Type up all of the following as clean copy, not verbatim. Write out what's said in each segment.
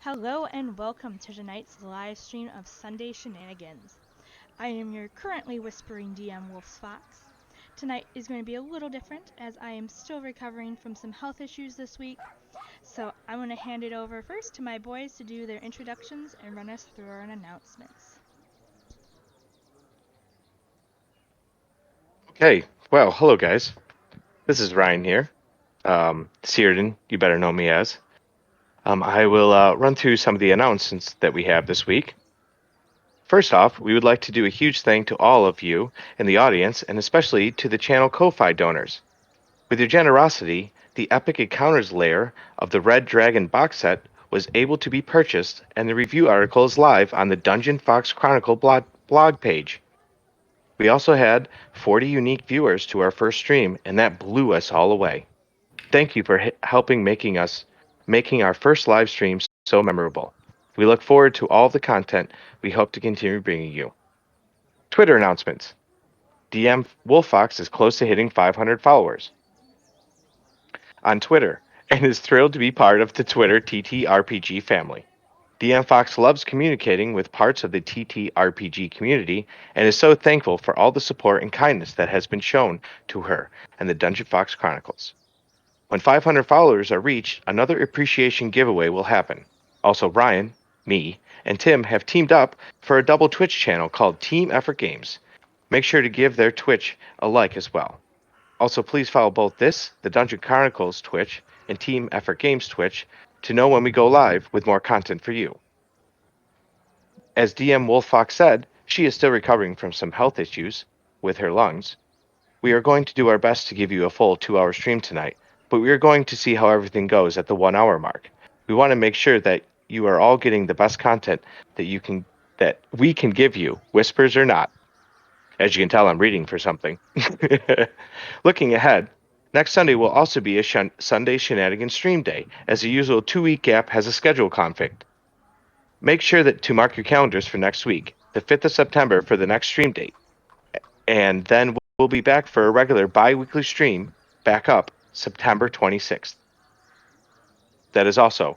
Hello and welcome to tonight's live stream of Sunday Shenanigans. I am your currently whispering DM Wolf's Fox. Tonight is going to be a little different as I am still recovering from some health issues this week, so I'm going to hand it over first to my boys to do their introductions and run us through our announcements. Okay, well, hello guys. This is Ryan here. Searden, you better know me as. I will run through some of the announcements that we have this week. First off, we would like to do a huge thank to all of you in the audience, and especially to the channel Ko-Fi donors. With your generosity, the Epic Encounters layer of the Red Dragon box set was able to be purchased, and the review article is live on the Dungeon Fox Chronicle blog page. We also had 40 unique viewers to our first stream, and that blew us all away. Thank you for helping making our first live stream so memorable. We look forward to all the content we hope to continue bringing you. Twitter announcements. DM Wolffox is close to hitting 500 followers on Twitter and is thrilled to be part of the Twitter TTRPG family. DM Fox loves communicating with parts of the TTRPG community and is so thankful for all the support and kindness that has been shown to her and the Dungeon Fox Chronicles. When 500 followers are reached, another appreciation giveaway will happen. Also, Ryan, me, and Tim have teamed up for a double Twitch channel called Team Effort Games. Make sure to give their Twitch a like as well. Also, please follow both the Dungeon Chronicles Twitch, and Team Effort Games Twitch to know when we go live with more content for you. As DM Wolffox said, she is still recovering from some health issues with her lungs. We are going to do our best to give you a full 2-hour stream tonight, but we are going to see how everything goes at the 1-hour mark. We want to make sure that you are all getting the best content that we can give you, whispers or not. As you can tell, I'm reading for something. Looking ahead, next Sunday will also be a Sunday Shenanigans stream day, as the usual 2-week gap has a schedule conflict. Make sure to mark your calendars for next week, the 5th of September, for the next stream date. And then we'll be back for a regular bi-weekly stream back up September 26th. That is also,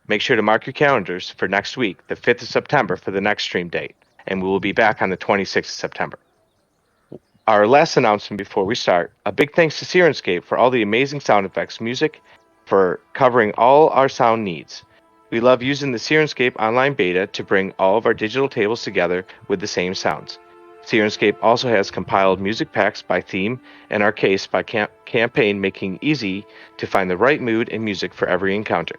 make sure to mark your calendars for next week, the 5th of September, for the next stream date. And we will be back on the 26th of September. Our last announcement before we start, a big thanks to Syrinscape for all the amazing sound effects, music, for covering all our sound needs. We love using the Syrinscape online beta to bring all of our digital tables together with the same sounds. Syrinscape also has compiled music packs by theme and our case by campaign, making it easy to find the right mood and music for every encounter.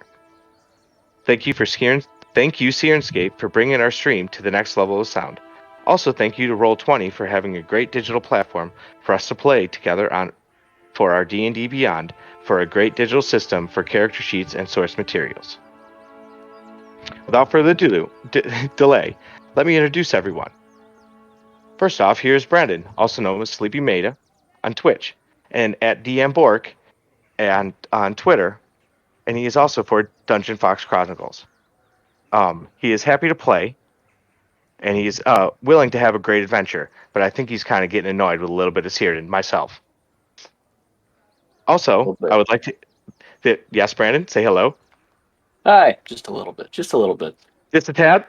Thank you, Syrinscape, for bringing our stream to the next level of sound. Also, thank you to Roll20 for having a great digital platform for us to play together for our D&D Beyond, for a great digital system for character sheets and source materials. Without further delay, let me introduce everyone. First off, here's Brandon, also known as Sleepy Maida, on Twitch, and at DM Bork and on Twitter, and he is also for Dungeon Fox Chronicles. He is happy to play, and he's willing to have a great adventure, but I think he's kind of getting annoyed with a little bit of Searden myself. Also, I would like to... Yes, Brandon, say hello. Hi, just a little bit. Just a tad?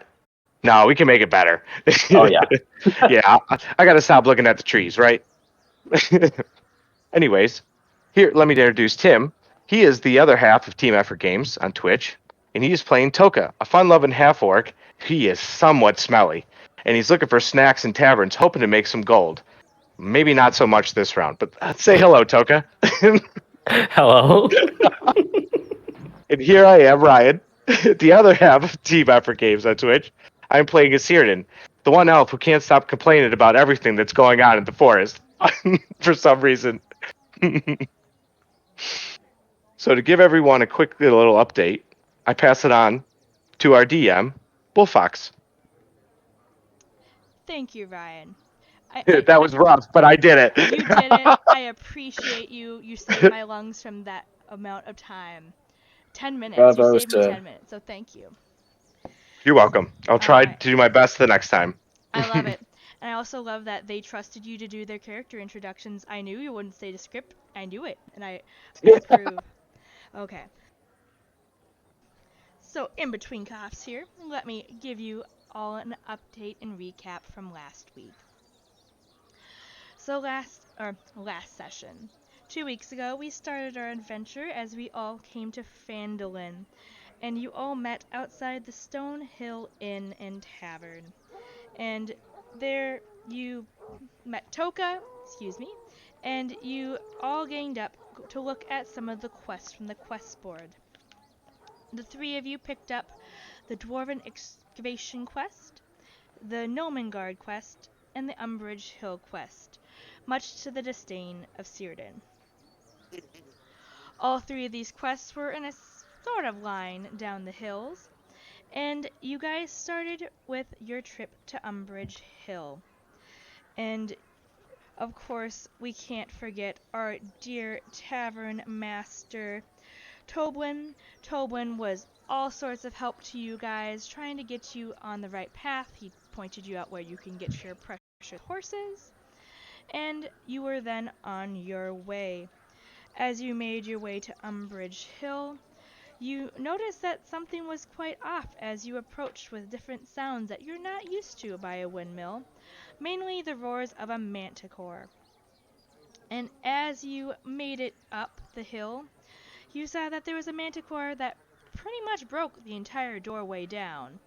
No, we can make it better. Oh, yeah. Yeah, I got to stop looking at the trees, right? Anyways, here, let me introduce Tim. He is the other half of Team Effort Games on Twitch, and he is playing Toka, a fun-loving half-orc. He is somewhat smelly, and he's looking for snacks in taverns, hoping to make some gold. Maybe not so much this round, but say hello, Toka. Hello. And here I am, Ryan, the other half of Team Effort Games on Twitch. I'm playing as Searden, the one elf who can't stop complaining about everything that's going on in the forest for some reason. So to give everyone a quick little update, I pass it on to our DM, Bullfox. Thank you, Ryan. That was rough, but I did it. You did it. I appreciate you. You saved my lungs from that amount of time. 10 minutes. You saved me 10 minutes, so thank you. You're welcome. I'll try to do my best the next time. I love it. And I also love that they trusted you to do their character introductions. I knew you wouldn't say the script. I knew it. And I approve. Okay. So, in between coughs here, let me give you all an update and recap from last week. So last session, 2 weeks ago, we started our adventure as we all came to Phandalin, and you all met outside the Stone Hill Inn and Tavern. And there you met Toka, and you all ganged up to look at some of the quests from the quest board. The three of you picked up the Dwarven Excavation quest, the Gnomengarde quest, and the Umbrage Hill quest, much to the disdain of Círdan. All three of these quests were in a sort of line down the hills, and you guys started with your trip to Umbrage Hill. And of course, we can't forget our dear tavern master, Toblin. Toblin was all sorts of help to you guys, trying to get you on the right path. He pointed you out where you can get your precious horses, and you were then on your way. As you made your way to Umbrage Hill, you noticed that something was quite off as you approached with different sounds that you're not used to by a windmill, mainly the roars of a manticore. And as you made it up the hill, you saw that there was a manticore that pretty much broke the entire doorway down.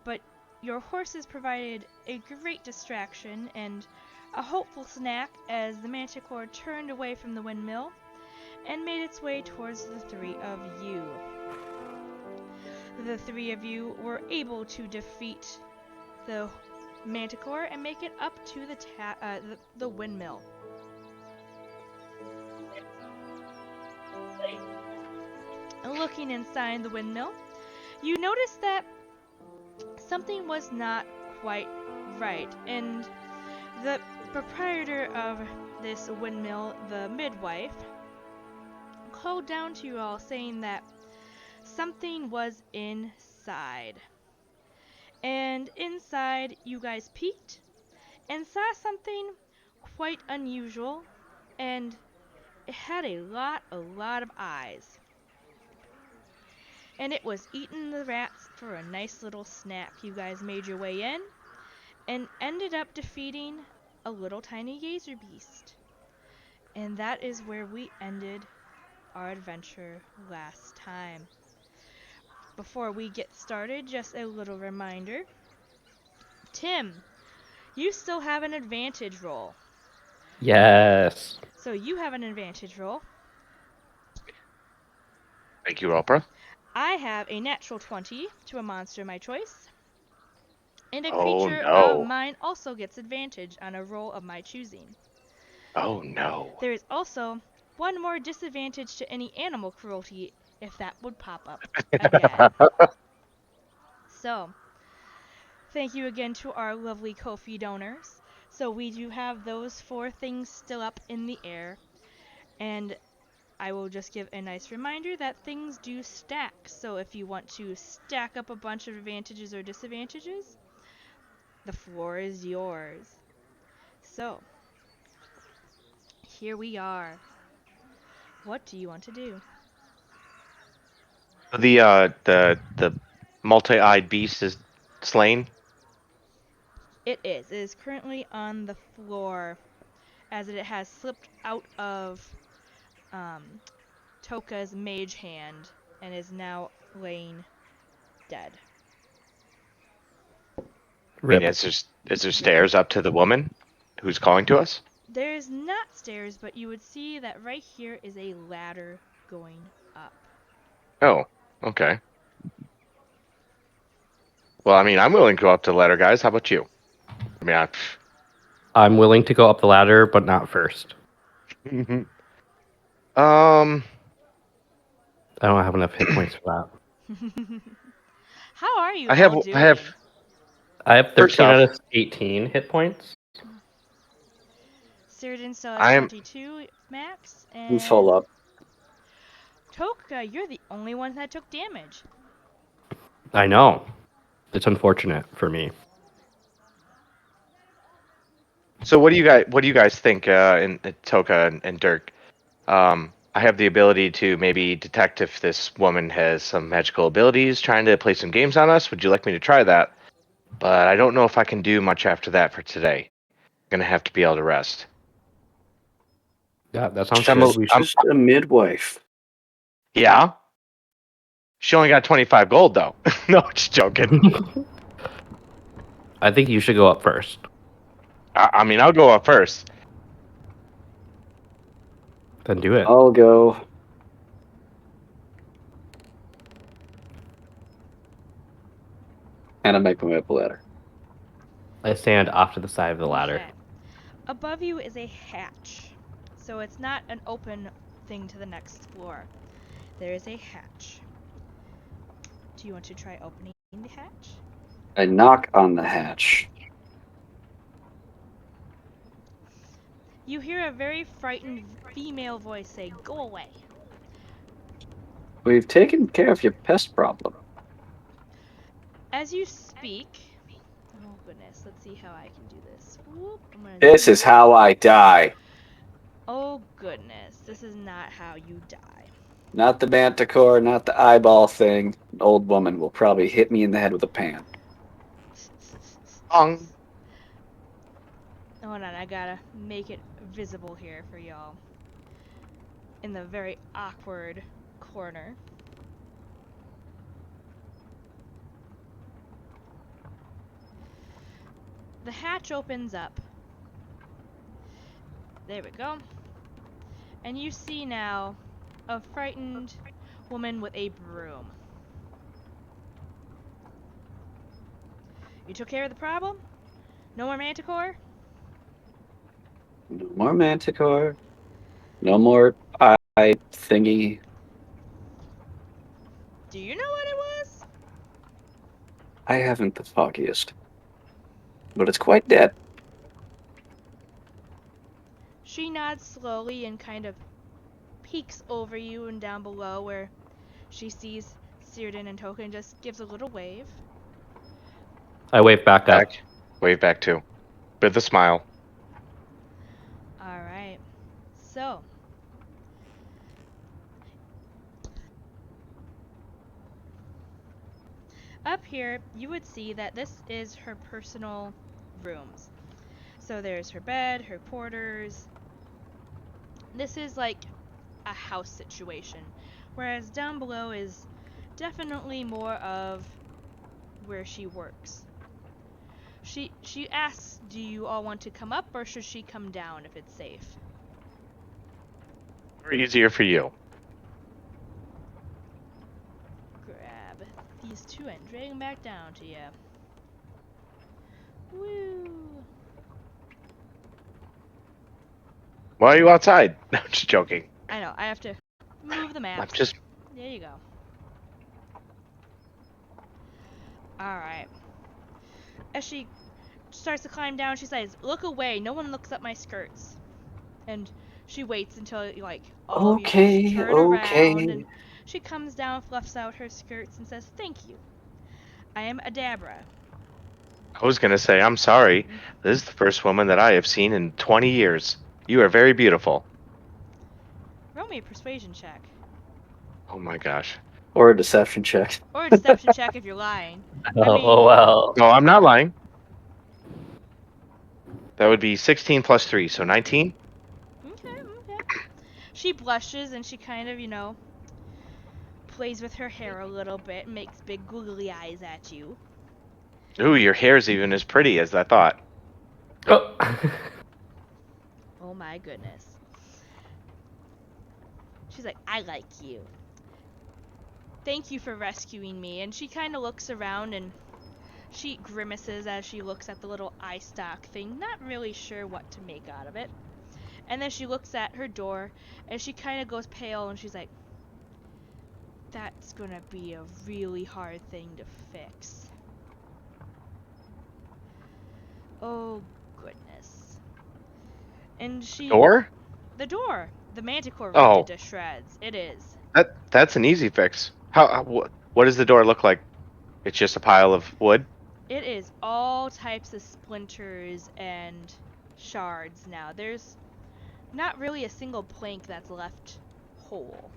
But your horses provided a great distraction and a hopeful snack as the manticore turned away from the windmill and made its way towards the three of you. The three of you were able to defeat the manticore and make it up to the windmill. Looking inside the windmill, you noticed that something was not quite right, and the proprietor of this windmill, the midwife, called down to you all saying that something was inside. And inside, you guys peeked and saw something quite unusual, and it had a lot of eyes. And it was eating the rats for a nice little snack. You guys made your way in and ended up defeating a little tiny gazer beast. And that is where we ended our adventure last time. Before we get started, just a little reminder. Tim, you still have an advantage roll. Yes. So you have an advantage roll. Thank you, Oprah. I have a natural 20 to a monster of my choice. And a Oh, creature no. of mine also gets advantage on a roll of my choosing. Oh, no. There is also one more disadvantage to any animal cruelty if that would pop up again. So, thank you again to our lovely Ko-fi donors. So we do have those 4 things still up in the air. And I will just give a nice reminder that things do stack. So if you want to stack up a bunch of advantages or disadvantages, the floor is yours. So, here we are. What do you want to do? The multi-eyed beast is slain. It is. It is currently on the floor as it has slipped out of Toka's mage hand and is now laying dead. I mean, is there stairs up to the woman who's calling to us? There's not stairs, but you would see that right here is a ladder going up. Oh, okay. Well, I mean, I'm willing to go up to the ladder, guys. How about you? I mean, I'm willing to go up the ladder, but not first. I don't have enough hit points for that. How are you I have all doing? I have First 13 off- out of 18 hit points. Círdan still I has am- 22 max, You and full up. Toka, you're the only one that took damage. I know. It's unfortunate for me. So what do you guys think in Toka and Dirk? I have the ability to maybe detect if this woman has some magical abilities trying to play some games on us. Would you like me to try that? But I don't know if I can do much after that for today. I'm going to have to be able to rest. Yeah, that sounds I'm good. Just a midwife. Yeah? She only got 25 gold, though. No, just joking. I think you should go up first. I mean, I'll go up first. Then do it. I'll go. And I make my way up the ladder. I stand off to the side of the ladder. Okay. Above you is a hatch. So it's not an open thing to the next floor. There is a hatch. Do you want to try opening the hatch? I knock on the hatch. You hear a very frightened female voice say, "Go away." We've taken care of your pest problem. As you speak... Oh goodness, let's see how I can do this. Whoop, I'm gonna This zoom is out. how I die. Oh goodness, this is not how you die. Not the manticore, not the eyeball thing. An old woman will probably hit me in the head with a pan. Ong. Hold on, I gotta make it visible here for y'all. In the very awkward corner. The hatch opens up. There we go. And you see now a frightened woman with a broom. You took care of the problem? No more manticore? No more manticore. No more eye thingy. Do you know what it was? I haven't the foggiest. But it's quite dead. She nods slowly and kind of peeks over you and down below where she sees Cyrdan and Token, just gives a little wave. I wave back up. Back. Wave back too. With a smile. Alright. So. Up here, you would see that this is her personal rooms. So there's her bed, her quarters. This is like a house situation. Whereas down below is definitely more of where she works. She asks, do you all want to come up or should she come down if it's safe? Or easier for you. Grab these two and drag them back down to you. Woo! Why are you outside? No, just joking. I know, I have to move the map. I'm just... There you go. Alright. As she starts to climb down, she says, "Look away, no one looks up my skirts." And she waits until, like, all of you just turn around, and she comes down, fluffs out her skirts, and says, "Thank you. I am Adabra." I was going to say, I'm sorry. This is the first woman that I have seen in 20 years. You are very beautiful. Roll me a persuasion check. Oh my gosh. Or a deception check. Or a deception check if you're lying. Oh, well. No, I'm not lying. That would be 16 plus 3, so 19? Okay. She blushes and she kind of, plays with her hair a little bit and makes big googly eyes at you. Ooh, your hair's even as pretty as I thought. Oh. Oh my goodness. She's like, "I like you. Thank you for rescuing me." And she kind of looks around and she grimaces as she looks at the little eye stalk thing, not really sure what to make out of it. And then she looks at her door and she kind of goes pale and she's like, "That's gonna be a really hard thing to fix." Oh goodness. And she... Door? The door. The manticore Oh. ripped it to shreds. It is. That's an easy fix. What does the door look like? It's just a pile of wood? It is all types of splinters and shards now. There's not really a single plank that's left hole.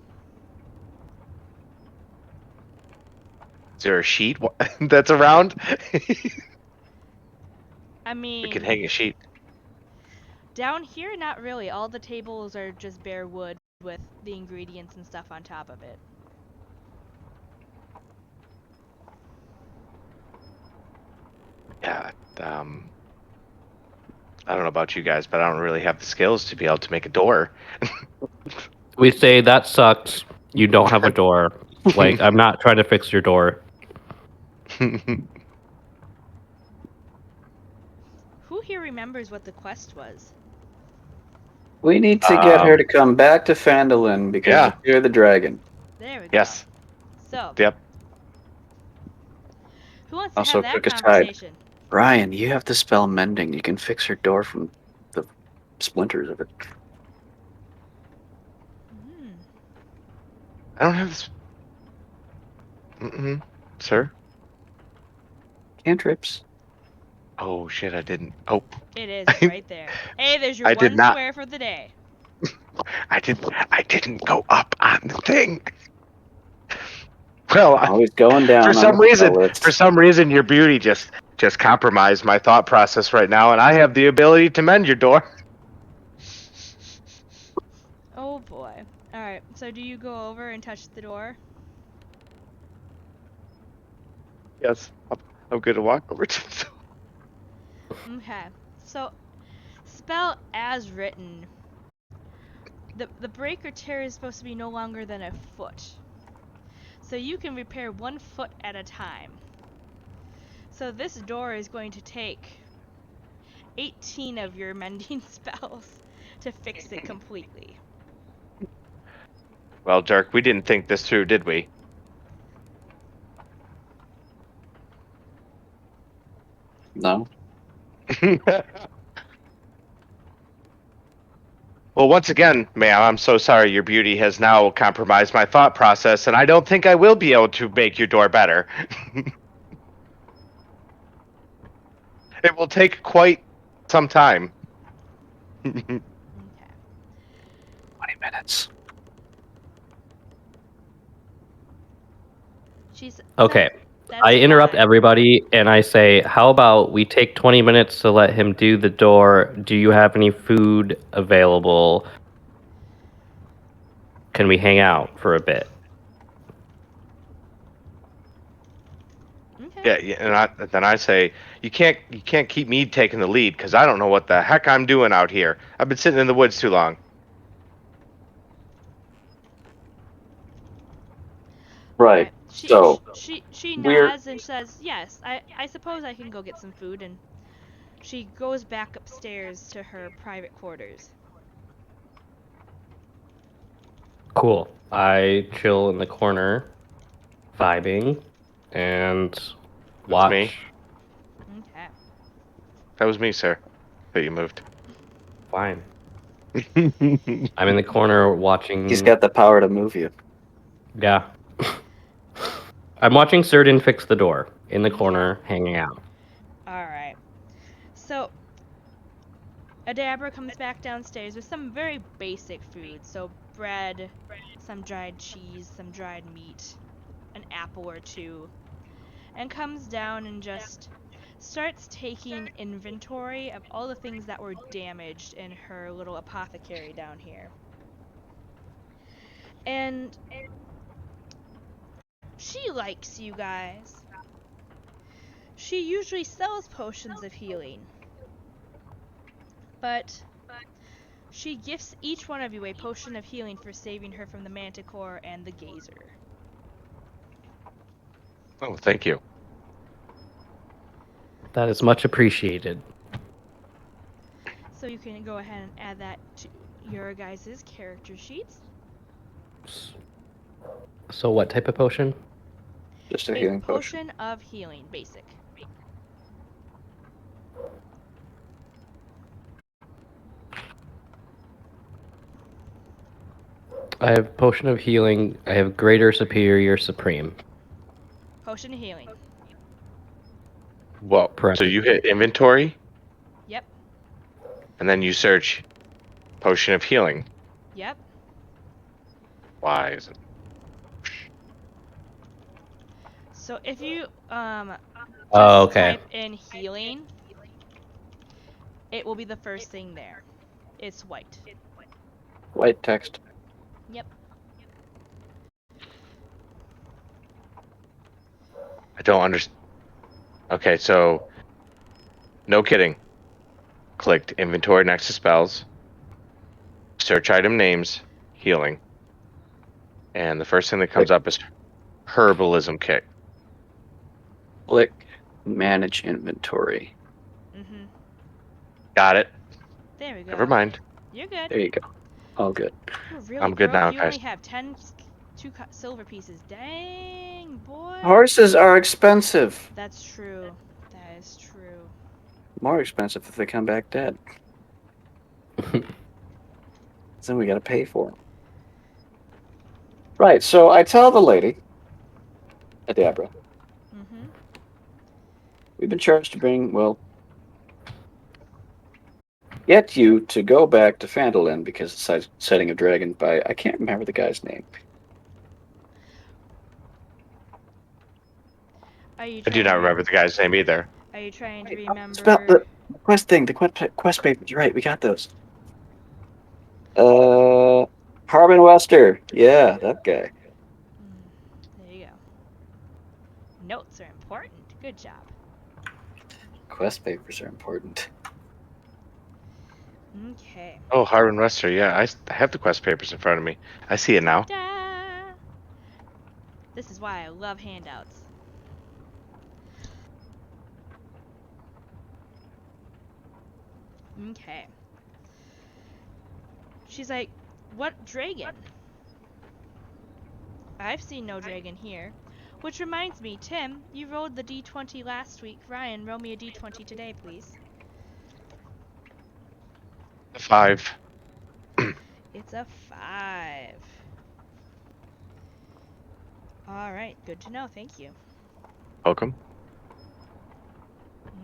Is there a sheet that's around? I We mean, could hang a sheet. down here, not really. All the tables are just bare wood with the ingredients and stuff on top of it. Yeah. I don't know about you guys, but I don't really have the skills to be able to make a door. We say that sucks. You don't have a door. Like, I'm not trying to fix your door. Who here remembers what the quest was? We need to get her to come back to Phandalin because Yeah. you fear the dragon. There we go. Yes. So, Yep. who wants to Also, have that quick aside. conversation? Ryan, you have the spell mending. You can fix her door from the splinters of it. Hmm. I don't have this. Sir? Cantrips. Oh, shit, I didn't. Oh, It is right there. Hey, there's your I did one not. square for the day. I didn't go up on the thing. Well, Always going down for on some the spell reason, your beauty just compromised my thought process right now, and I have the ability to mend your door. Oh boy. Alright, so do you go over and touch the door? Yes, I'm going to walk over to the door. Okay. So, spell as written. The break or tear is supposed to be no longer than a foot. So you can repair 1 foot at a time. So this door is going to take 18 of your mending spells to fix it completely. Well, Dirk, we didn't think this through, did we? No. Well, once again, ma'am, I'm so sorry your beauty has now compromised my thought process, and I don't think I will be able to make your door better. It will take quite some time. Okay. 20 minutes. She's Okay. that's I interrupt fine. everybody and I say, how about we take 20 minutes to let him do the door? Do you have any food available? Can we hang out for a bit? Okay. Yeah, and then I say you can't keep me taking the lead because I don't know what the heck I'm doing out here. I've been sitting in the woods too long. Right. Alright. So She we're nods and says, "Yes, I suppose I can go get some food," and she goes back upstairs to her private quarters. Cool. I chill in the corner, vibing, and watch. me. Okay. That was me, sir. That you moved. Fine. I'm in the corner watching. he's got the power to move you. Yeah. I'm watching Surdin fix the door in the corner, hanging out. Alright. So, Adabra comes back downstairs with some very basic food. So, bread, some dried cheese, some dried meat, an apple or two, and comes down and just starts taking inventory of all the things that were damaged in her little apothecary down here. And she likes you guys. She usually sells potions of healing, but she gifts each one of you a potion of healing for saving her from the manticore and the gazer. Oh, thank you. That is much appreciated. So you can go ahead and add that to your guys' character sheets. So what type of potion? Just a A healing potion. potion of healing, basic. I have potion of healing. I have greater, superior, supreme. Potion of healing. Well, Correct. so you hit inventory, Yep. and then you search potion of healing. Yep. Why is it? So if you just Oh, okay. type in healing, it will be the first thing there. It's white. White text. Yep. I don't understand. Okay, so no kidding. Clicked inventory next to spells, search item names, healing, and the first thing that comes up is herbalism kit. Click manage inventory. Mhm. Got it. There we go. Never mind. You're good. There you go. All good. You're really I'm good broke. now, You guys. only have 2 silver pieces. Dang, boy. Horses are expensive. That's true. That is true. More expensive if they come back dead. Then we got to pay for them. Right. So I tell the lady, Adabra, Mhm. we've been charged to get you to go back to Phandalin because it's setting a dragon by, I can't remember the guy's name. Are you I do trying not to remember the guy's name either. Are you trying to Spell remember? the quest thing, the quest papers. You're right, we got those. Harbin Wester. Yeah, that guy. There you go. Notes are important. Good job. Quest papers are important. Okay. Oh, Harvin Wester. Yeah, I have the quest papers in front of me. I see it now. Ta-da! This is why I love handouts. Okay. She's like, what dragon? I've seen no dragon here. Which reminds me, Tim, you rolled the d20 last week. Ryan, roll me a d20 today, please. 5. It's a 5. Alright, good to know. Thank you. Welcome.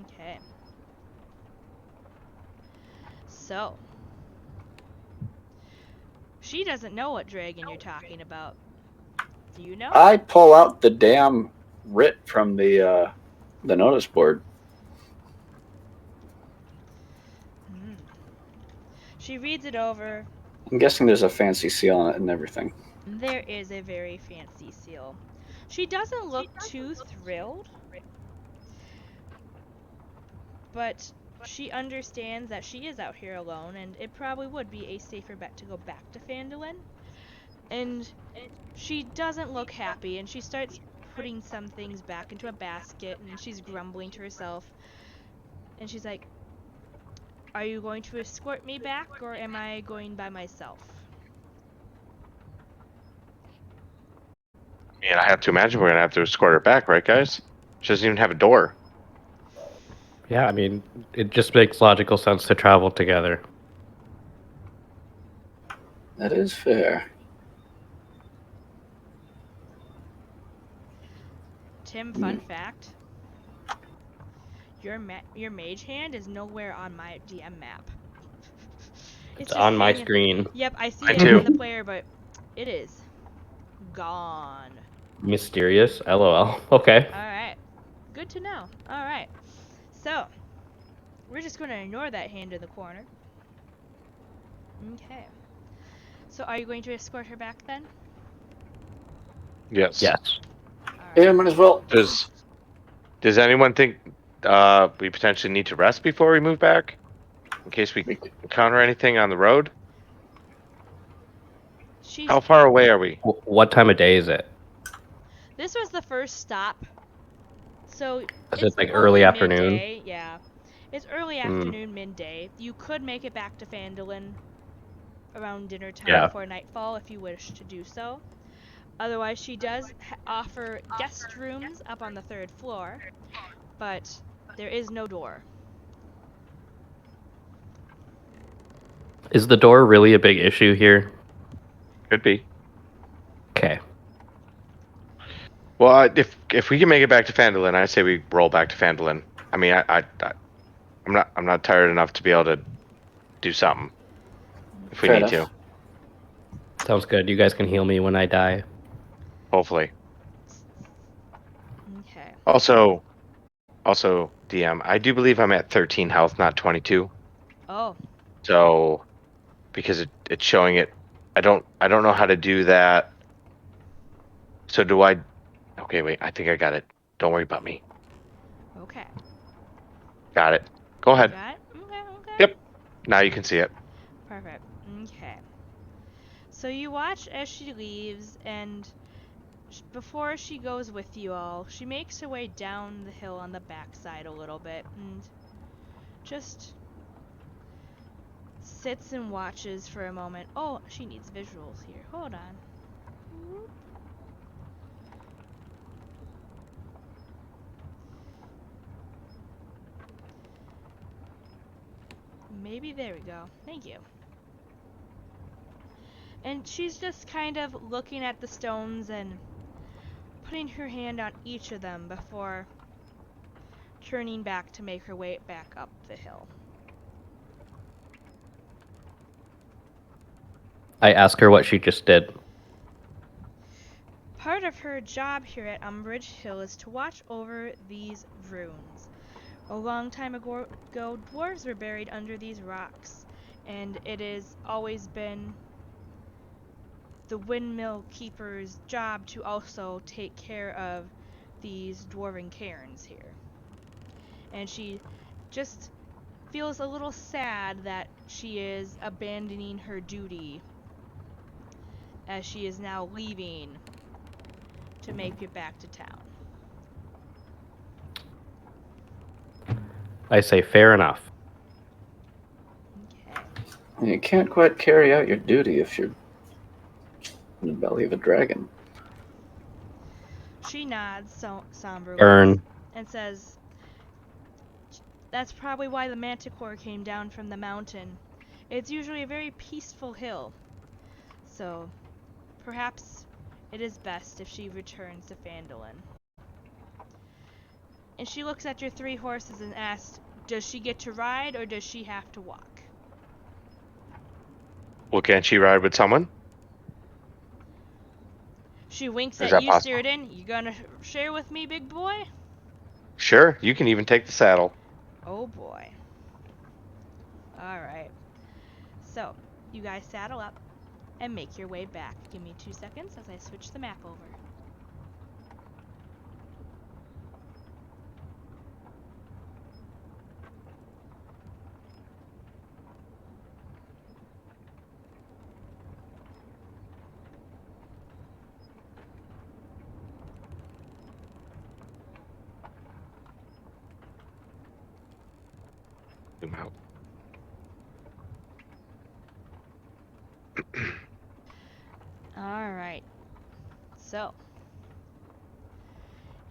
Okay. So, she doesn't know what dragon you're talking about. Do you know? I pull out the damn writ from the notice board. She reads it over. I'm guessing there's a fancy seal on it and everything. There is a very fancy seal. She doesn't look too thrilled, but she understands that she is out here alone, and it probably would be a safer bet to go back to Phandalin. And she doesn't look happy, and she starts putting some things back into a basket, and she's grumbling to herself. And she's like, are you going to escort me back, or am I going by myself? I mean, I have to imagine we're going to have to escort her back, right, guys? She doesn't even have a door. Yeah, I mean, it just makes logical sense to travel together. That is fair. Tim, fun fact. Your mage hand is nowhere on my DM map. It's just on my hanging. screen. Yep, I see Mine it too. on the player, but it is gone. Mysterious. LOL. Okay. Alright. Good to know. Alright. So, we're just going to ignore that hand in the corner. Okay. So, are you going to escort her back then? Yes. Yes. Yeah, might as well. Does anyone think we potentially need to rest before we move back? In case we encounter anything on the road? How far away are we? What time of day is it? This was the first stop. So, Is it's it like only early afternoon? midday. Yeah. It's early afternoon, midday. You could make it back to Phandalin around dinner time before nightfall if you wish to do so. Otherwise, she does offer guest rooms up on the 3rd floor, but there is no door. Is the door really a big issue here? Could be. Okay. Well, if we can make it back to Phandalin, I say we roll back to Phandalin. I mean, I'm not tired enough to be able to do something if we Fair need enough. to. Sounds good. You guys can heal me when I die. Hopefully. Okay. Also, DM, I do believe I'm at 13 health, not 22. Oh, So, because it's showing it, I don't know how to do that. So do I? Okay, wait. I think I got it. Don't worry about me. okay. Got it. Go ahead. Got it? Okay, okay. Yep. Now you can see it. Perfect. Okay. So you watch as she leaves, and before she goes with you all, she makes her way down the hill on the backside a little bit and just sits and watches for a moment. Oh, she needs visuals here. Hold on. Whoop. Maybe there we go. Thank you. And she's just kind of looking at the stones and putting her hand on each of them before turning back to make her way back up the hill. I ask her what she just did. Part of her job here at Umbrage Hill is to watch over these runes. A long time ago, dwarves were buried under these rocks, and it has always been the windmill keeper's job to also take care of these dwarven cairns here. And she just feels a little sad that she is abandoning her duty as she is now leaving to make it back to town. I say, fair enough. Okay. You can't quite carry out your duty if you're in the belly of a dragon. She nods somberly Burn. and says, "That's probably why the manticore came down from the mountain. It's usually a very peaceful hill, so perhaps it is best if she returns to Phandalin." And she looks at your 3 horses and asks, "Does she get to ride or does she have to walk?" Well, can't she ride with someone? She winks Is at that you, possible? Cyrdan. "You gonna share with me, big boy?" Sure. You can even take the saddle. Oh boy. Alright. So, you guys saddle up and make your way back. Give me 2 seconds as I switch the map over. Zoom out. Alright. So,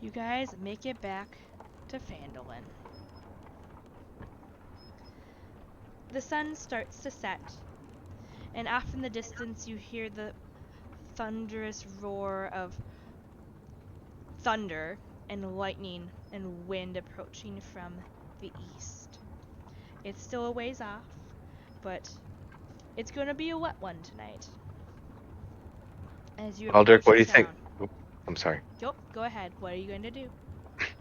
you guys make it back to Phandalin. The sun starts to set, and off in the distance you hear the thunderous roar of thunder and lightning and wind approaching from the east. It's still a ways off, but it's going to be a wet one tonight. As you Well, Dirk, approach what the do you think? town. Oop, I'm sorry. Yep, go ahead. What are you going to do?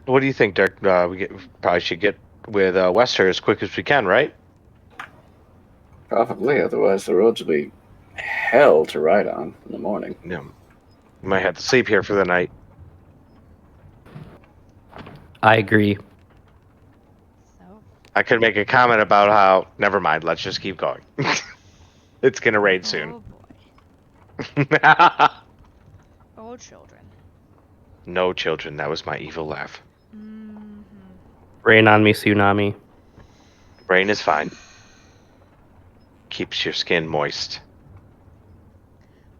What do you think, Dirk? We probably should get with Wester as quick as we can, right? Probably, otherwise the roads will be hell to ride on in the morning. No. We might have to sleep here for the night. I agree. So, I could make a comment about how. Never mind. Let's just keep going. It's gonna rain soon. oh boy. Oh, children. No children. That was my evil laugh. Mm-hmm. Rain on me, tsunami. Rain is fine. Keeps your skin moist.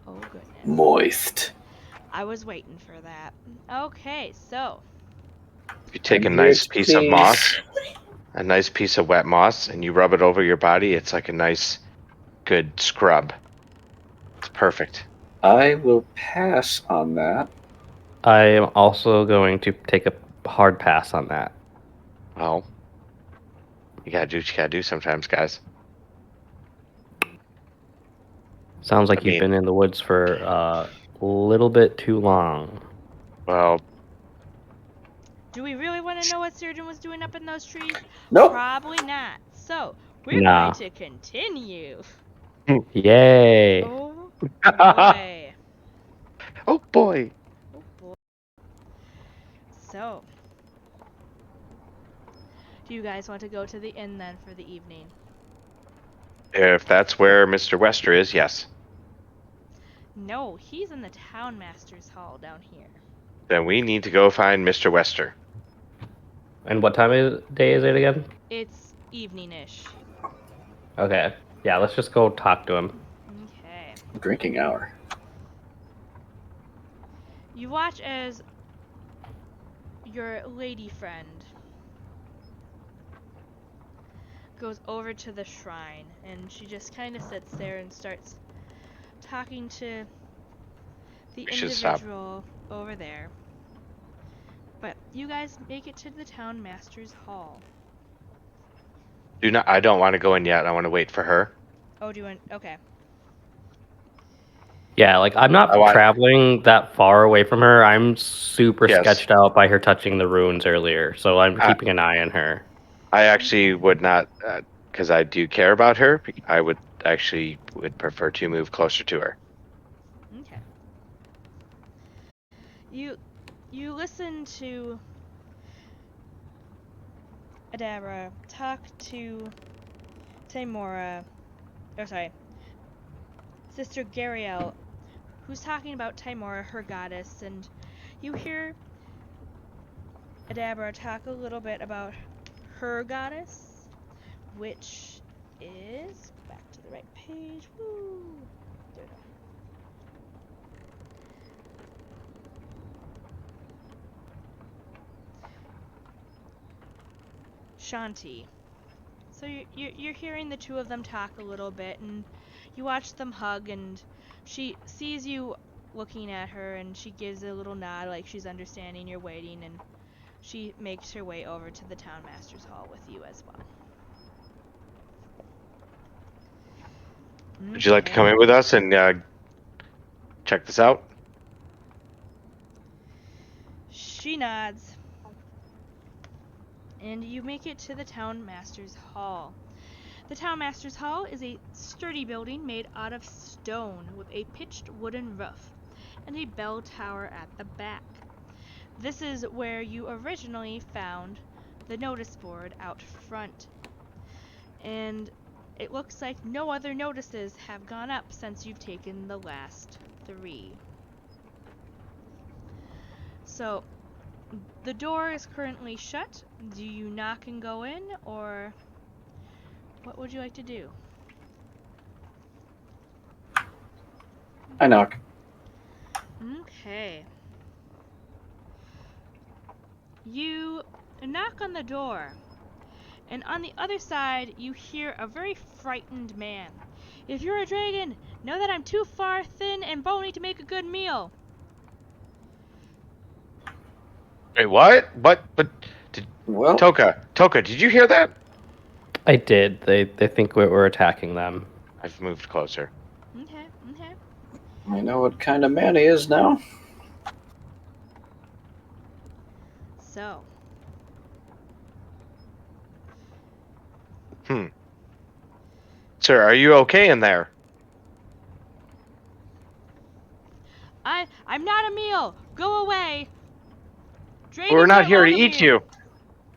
Oh, goodness. Moist. I was waiting for that. Okay, so. If you take a And nice here's piece of peace. moss, a nice piece of wet moss, and you rub it over your body, it's like a nice, good scrub. It's perfect. I will pass on that. I am also going to take a hard pass on that. Well, you gotta do what you gotta do sometimes, guys. Sounds like I you've mean- been in the woods for a little bit too long. Well, Do we really want to know what Sturgeon was doing up in those trees? Nope. Probably not. So, we're Nah. going to continue. Yay! Oh boy. oh boy. Oh boy. So, do you guys want to go to the inn then for the evening? If that's where Mr. Wester is, yes. No, he's in the town master's hall down here. Then we need to go find Mr. Wester. And what time of day is it again? It's evening-ish. Okay. Yeah, let's just go talk to him. Okay. Drinking hour. You watch as your lady friend goes over to the shrine, and she just kind of sits there and starts talking to the We should stop. individual over there. But you guys make it to the town master's hall. I don't want to go in yet. I want to wait for her. Oh, do you want? Okay. Yeah, like I'm not I want- traveling that far away from her. I'm super Yes. sketched out by her touching the runes earlier, so I'm keeping an eye on her. I actually would not, because I do care about her. I would prefer to move closer to her. Okay. You listen to Adabra talk to Timora, Sister Gariel, who's talking about Timora, her goddess, and you hear Adabra talk a little bit about her goddess, which is back to the right page. Woo! There we go. Shanti. So you're hearing the two of them talk a little bit, and you watch them hug, and she sees you looking at her, and she gives a little nod like she's understanding you're waiting, and she makes her way over to the town master's hall with you as well. Would you like to come in with us and check this out? She nods. And you make it to the town master's hall. The town master's hall is a sturdy building made out of stone with a pitched wooden roof and a bell tower at the back. This is where you originally found the notice board out front. And it looks like no other notices have gone up since you've taken the last 3. So, the door is currently shut. Do you knock and go in, or what would you like to do? I knock. Okay. You knock on the door, and on the other side you hear a very frightened man. If you're a dragon, know that I'm too far thin and bony to make a good meal. Wait, what? What? But Well, Toka, did you hear that? I did. They think we're attacking them. I've moved closer. Okay. I know what kind of man he is now. So, Sir, are you okay in there? I'm not a meal. Go away. Dragons We're not aren't here to welcome eat here. you.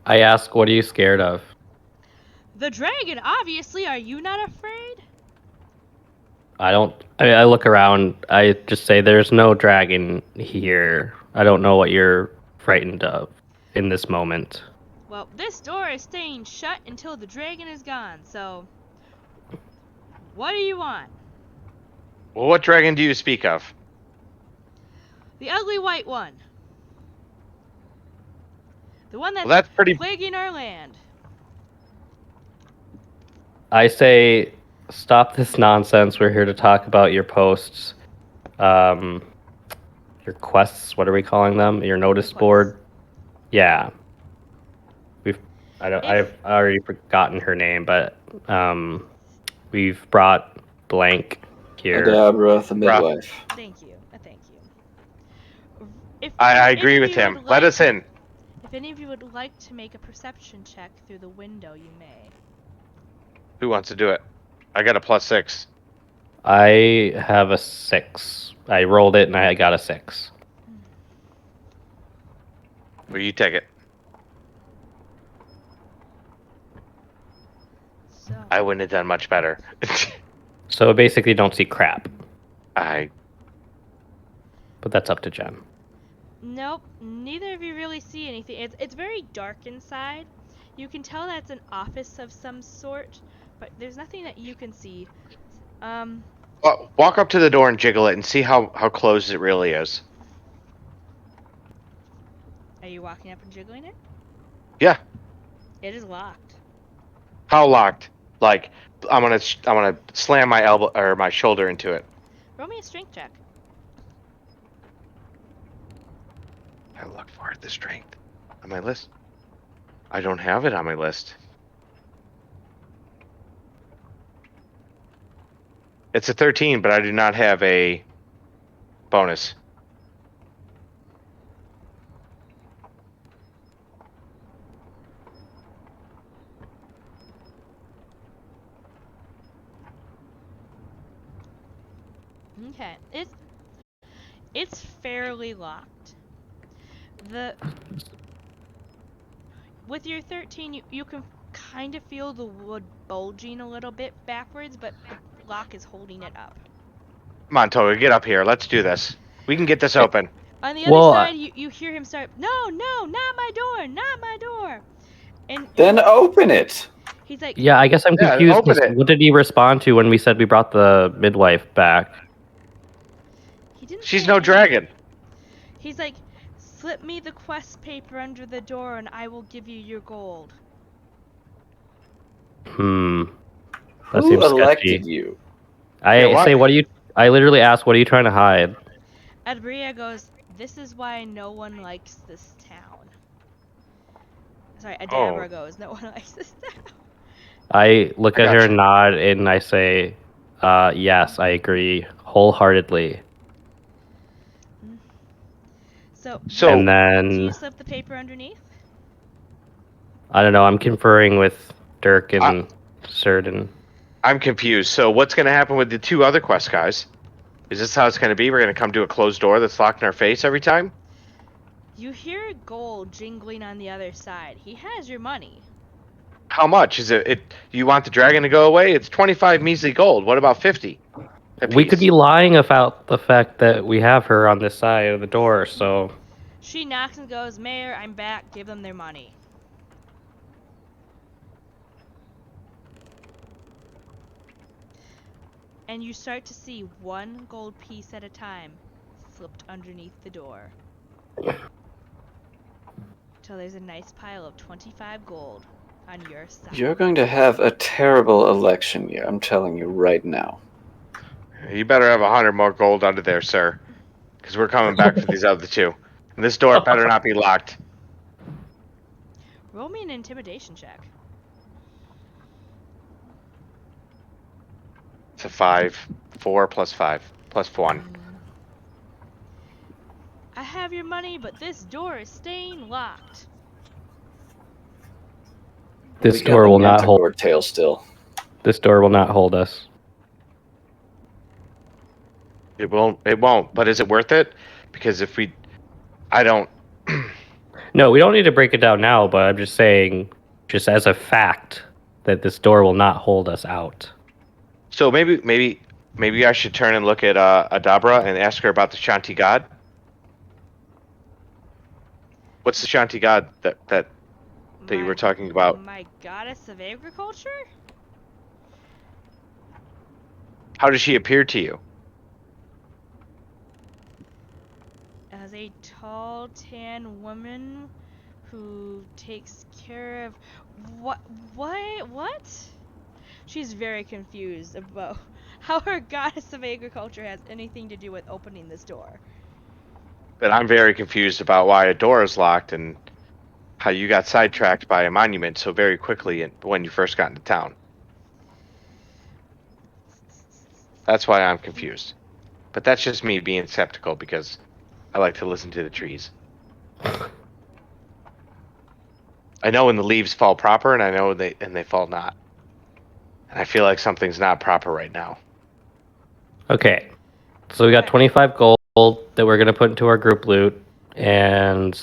I ask, what are you scared of? The dragon, obviously. Are you not afraid? I look around. I just say, there's no dragon here. I don't know what you're frightened of in this moment. Well, this door is staying shut until the dragon is gone, so what do you want? Well, what dragon do you speak of? The ugly white one. The one that's, Well, that's pretty. plaguing our land. I say, stop this nonsense. We're here to talk about your posts, your quests. What are we calling them? Your notice Quests. board. Yeah. I've already forgotten her name, but we've brought blank here. Adabra, the midwife. Thank you. Thank you. If I any agree of with you him. would Let like- us in. If any of you would like to make a perception check through the window, you may. Who wants to do it? I got a +6. I have a 6. I rolled it and I got a 6. Will you take it? So, I wouldn't have done much better. So basically, don't see crap. I But that's up to Jen. nope, neither of you really see anything. It's very dark inside. You can tell that's an office of some sort, but there's nothing that you can see. walk up to the door and jiggle it and see how closed it really is. Are you walking up and jiggling it? Yeah. It is locked. How locked? Like I'm gonna slam my elbow or my shoulder into it. Roll me a strength check. I look for the strength on my list. I don't have it on my list. It's a 13, but I do not have a bonus. Okay, it's fairly locked. With your 13, you can kind of feel the wood bulging a little bit backwards, but the lock is holding it up. Come on, Toga, get up here. Let's do this. We can get this open. On the other Well, side, you hear him start, no, not my door, not my door. And Then open it. he's like, Yeah, I guess I'm Yeah, confused. open 'Cause it. what did he respond to when we said we brought the midwife back? he didn't She's say no anything. dragon. He's like, slip me the quest paper under the door and I will give you your gold. That Who seems elected sketchy. you? I Yeah, what? say, what are you? I literally asked, what are you trying to hide? Adbria goes, this is why no one likes this town. Sorry, Adabra goes, no one likes this town. I look I at her gotcha. and nod, and I say, yes, I agree wholeheartedly. So, And do you then, slip the paper underneath? I don't know, I'm conferring with Dirk I- and Certain. I'm confused. So what's going to happen with the two other quest guys? Is this how it's going to be? We're going to come to a closed door that's locked in our face every time? You hear gold jingling on the other side. He has your money. How much is it? You want the dragon to go away? It's 25 measly gold. What about 50? We could be lying about the fact that we have her on this side of the door, so... She knocks and goes, Mayor, I'm back. Give them their money. And you start to see one gold piece at a time slipped underneath the door. Till there's a nice pile of 25 gold on your side. You're going to have a terrible election year, I'm telling you right now. You better have 100 more gold under there, sir. Because we're coming back for these other two. And this door better not be locked. Roll me an intimidation check. It's a 5. 4 plus 5 plus 1. I have your money, but this door is staying locked. This We got door the will not Manticore hold. tail still. This door will not hold us. It won't. It won't. But is it worth it? Because if we, I don't. No, we don't need to break it down now, but I'm just saying, just as a fact, that this door will not hold us out. So maybe I should turn and look at Adabra and ask her about the Shanti God. What's the Shanti God that you were talking about? My goddess of agriculture? How does she appear to you? As a tall, tan woman who takes care of what? She's very confused about how her goddess of agriculture has anything to do with opening this door. But I'm very confused about why a door is locked and how you got sidetracked by a monument so very quickly when you first got into town. That's why I'm confused. But that's just me being skeptical because I like to listen to the trees. I know when the leaves fall proper, and I know they fall not. And I feel like something's not proper right now. Okay. So we got Alright. 25 gold that we're going to put into our group loot. And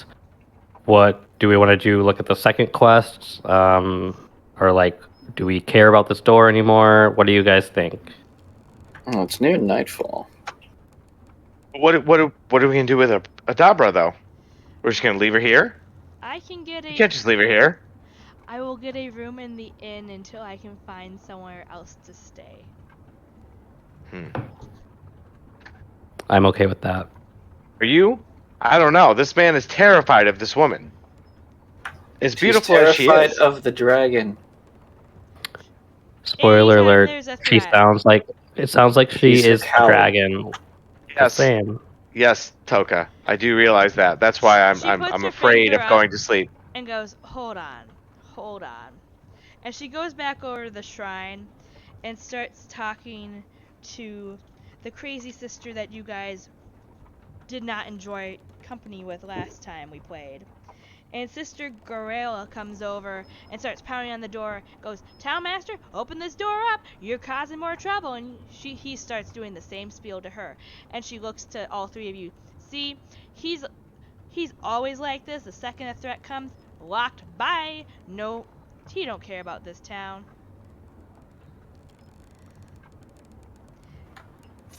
what do we want to do? Look at the second quest? Or like, do we care about this door anymore? What do you guys think? Oh, it's near nightfall. What are we gonna do with Adabra though? We're just gonna leave her here? I can get You a. can't just leave her here. I will get a room in the inn until I can find somewhere else to stay. I'm okay with that. Are you? I don't know. This man is terrified of this woman. As beautiful She's as she terrified is. of the dragon. Spoiler Anytime alert. there's a She threat. sounds like she She's a is the coward. dragon. Just Yes, saying. yes, Toka. I do realize that. That's why She puts I'm her afraid finger of up going to sleep. and goes, hold on. And she goes back over to the shrine and starts talking to the crazy sister that you guys did not enjoy company with last time we played. And Sister Gorilla comes over and starts pounding on the door, goes, Townmaster, open this door up, you're causing more trouble. And he starts doing the same spiel to her. And she looks to all three of you. See, he's always like this. The second a threat comes, locked. Bye. No, he don't care about this town.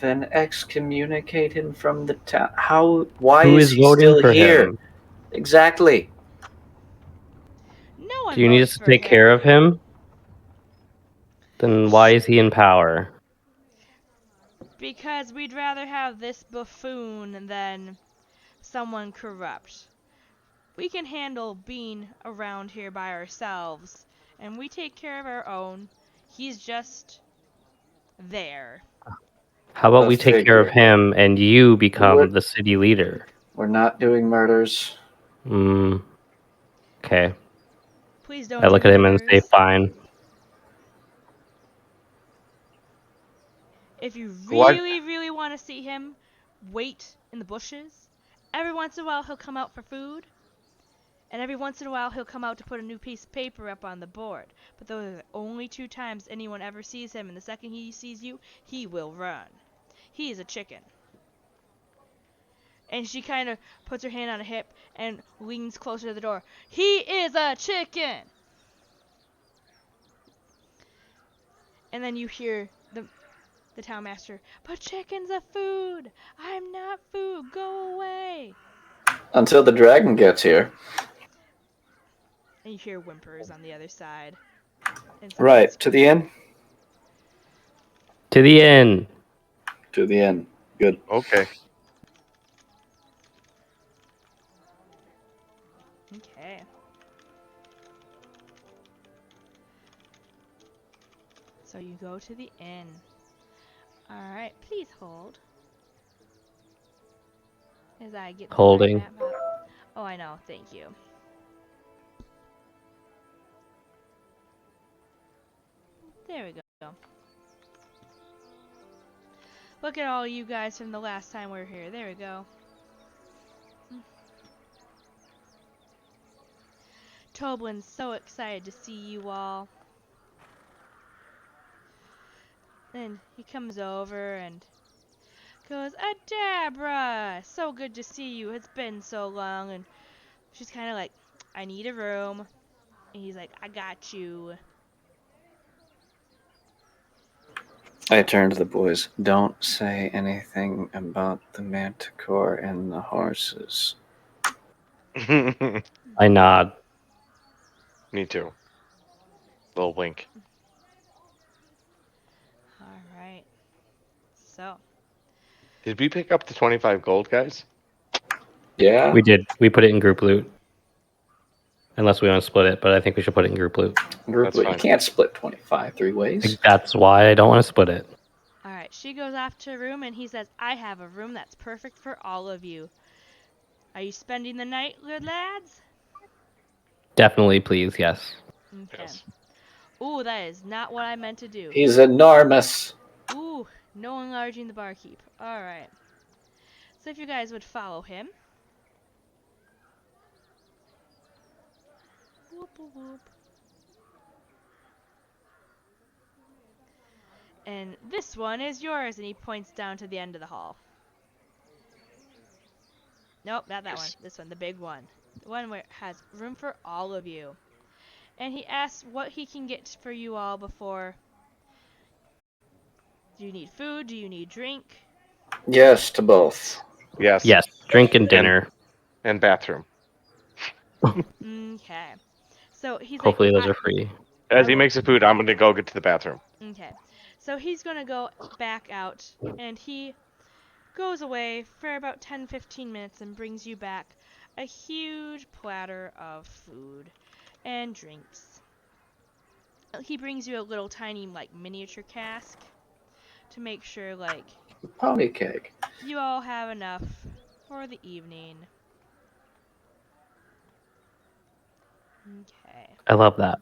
Then excommunicate him from the town. How? Why Who is is he voting still for here? him? Exactly. No one Do you need votes us to for take care of him? Then why is he in power? Because we'd rather have this buffoon than someone corrupt. We can handle being around here by ourselves, and we take care of our own. He's just there. How about A we take care of figure. him and you become What? the city leader? We're not doing murders. Okay. Please don't I do look at him and say, murders. fine. If you What? really want to see him, wait in the bushes. Every once in a while he'll come out for food. And every once in a while he'll come out to put a new piece of paper up on the board. But those are the only 2 times anyone ever sees him, and the second he sees you, he will run. He is a chicken. And she kind of puts her hand on a hip and leans closer to the door. He is a chicken! And then you hear the townmaster, but chickens are food! I'm not food! Go away! Until the dragon gets here. And you hear whimpers on the other side. Right. To the inn? To the inn. To the inn. Good. Okay. Okay. So you go to the inn. Alright, please hold. As I get the Holding. map up. Oh, I know. Thank you. There we go. Look at all you guys from the last time we were here. There we go. Toblin's so excited to see you all. Then he comes over and goes, Adabra! So good to see you. It's been so long. And she's kind of like, I need a room. And he's like, I got you. I turn to the boys. Don't say anything about the manticore and the horses. I nod. Me too. Little wink. Alright. So. Did we pick up the 25 gold, guys? Yeah. We did. We put it in group loot. Unless we want to split it, but I think we should put it in group loot. Group That's loot. You fine. can't split 25 3 ways. That's why I don't want to split it. Alright, she goes off to a room and he says, I have a room that's perfect for all of you. Are you spending the night, good lads? Definitely, please, yes. Okay. Yes. Ooh, that is not what I meant to do. He's enormous. Ooh, No enlarging the barkeep. Alright. So if you guys would follow him. Whoop, whoop, whoop. And this one is yours, and he points down to the end of the hall. Nope, not that one. This one, the big one. The one where it has room for all of you. And he asks what he can get for you all before. Do you need food? Do you need drink? Yes to both. Yes. Yes, drink and dinner. And bathroom. Okay. So he's Hopefully like, those are free. As I he will- makes the food, I'm gonna go get to the bathroom. Okay. So he's gonna go back out, and he goes away for about 10-15 minutes and brings you back a huge platter of food and drinks. He brings you a little tiny, like, miniature cask to make sure, like, Pony keg. you all have enough for the evening. Okay. I love that.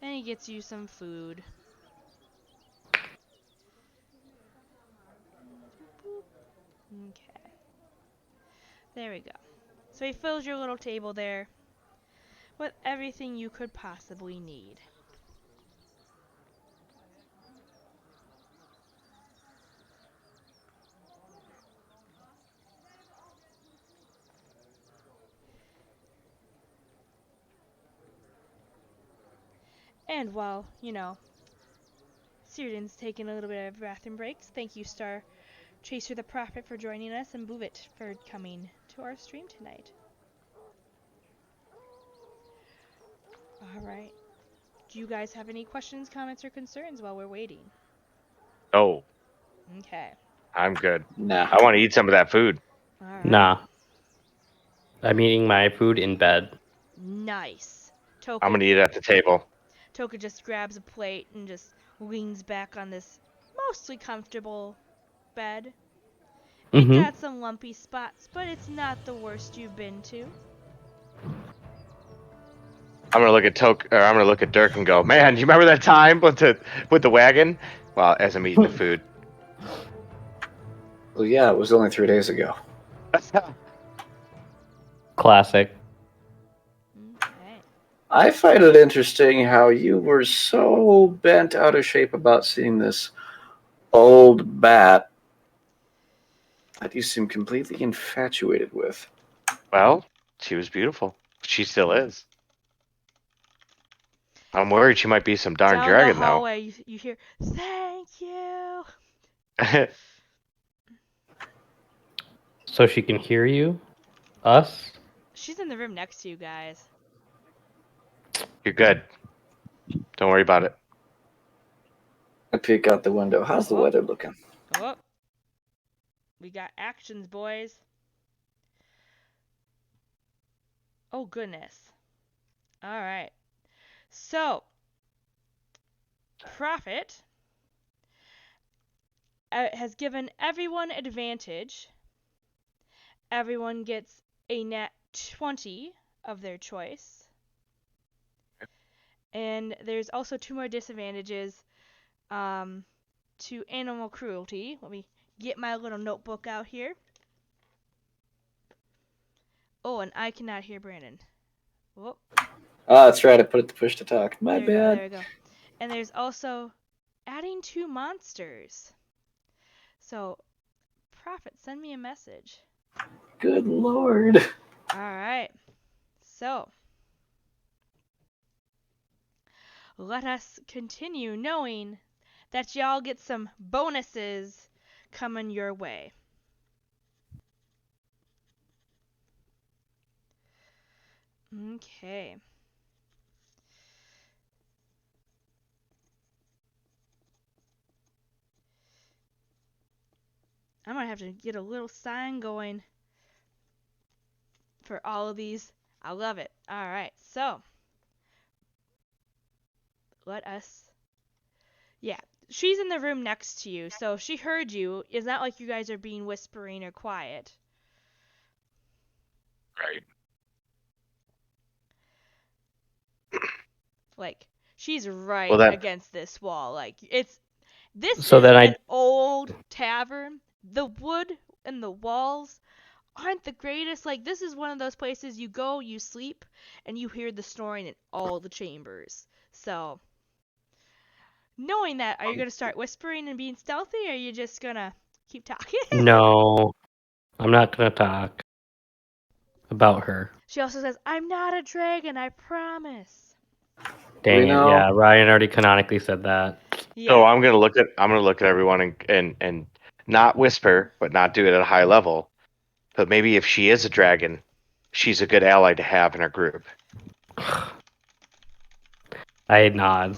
And he gets you some food. Okay. There we go. So he fills your little table there with everything you could possibly need. And while, Syrian's taking a little bit of bathroom breaks, thank you, Star Chaser the Prophet, for joining us, and Move It for coming to our stream tonight. Alright. Do you guys have any questions, comments, or concerns while we're waiting? Oh, Okay. I'm good. Nah. I want to eat some of that food. Alright. Nah. I'm eating my food in bed. Nice. I'm gonna eat it at the table. Toka just grabs a plate and just leans back on this mostly comfortable bed. It Mm-hmm. got some lumpy spots, but it's not the worst you've been to. I'm gonna look at Dirk and go, man, you remember that time with the wagon? Well, as I'm eating the food. Well, yeah, it was only 3 days ago. Classic. Okay. I find it interesting how you were so bent out of shape about seeing this old bat that you seem completely infatuated with. Well, she was beautiful. She still is. I'm worried she might be some darn Down dragon the hallway, you hear, "Thank you." now. So she can hear you? Us? She's in the room next to you guys. You're good. Don't worry about it. I peek out the window. How's the weather looking? Oh. We got actions, boys. Oh, goodness. Alright. So, Prophet has given everyone advantage. Everyone gets a nat 20 of their choice. And there's also 2 more disadvantages to animal cruelty. Let me get my little notebook out here. Oh, and I cannot hear Brandon. Whoop. Oh, that's right. I put it to push to talk. My There bad. we go. And there's also adding 2 monsters. So, Prophet, send me a message. Good lord. Alright. So, let us continue knowing that y'all get some bonuses coming your way. Okay. I'm gonna have to get a little sign going for all of these. I love it. Alright, so let us. Yeah, she's in the room next to you, so she heard you. It's not like you guys are being whispering or quiet. Right. Like, She's right Well, that against this wall. Like this So is then an old tavern. The wood and the walls aren't the greatest. Like this is one of those places you go, you sleep, and you hear the snoring in all the chambers. So knowing that, are you gonna start whispering and being stealthy, or are you just gonna keep talking? no, I'm not gonna talk about her. She also says, "I'm not a dragon, I promise." Dang We it! know. Yeah, Ryan already canonically said that. so Yeah. I'm gonna look at everyone and not whisper, but not do it at a high level. But maybe if she is a dragon, she's a good ally to have in our group. I nod.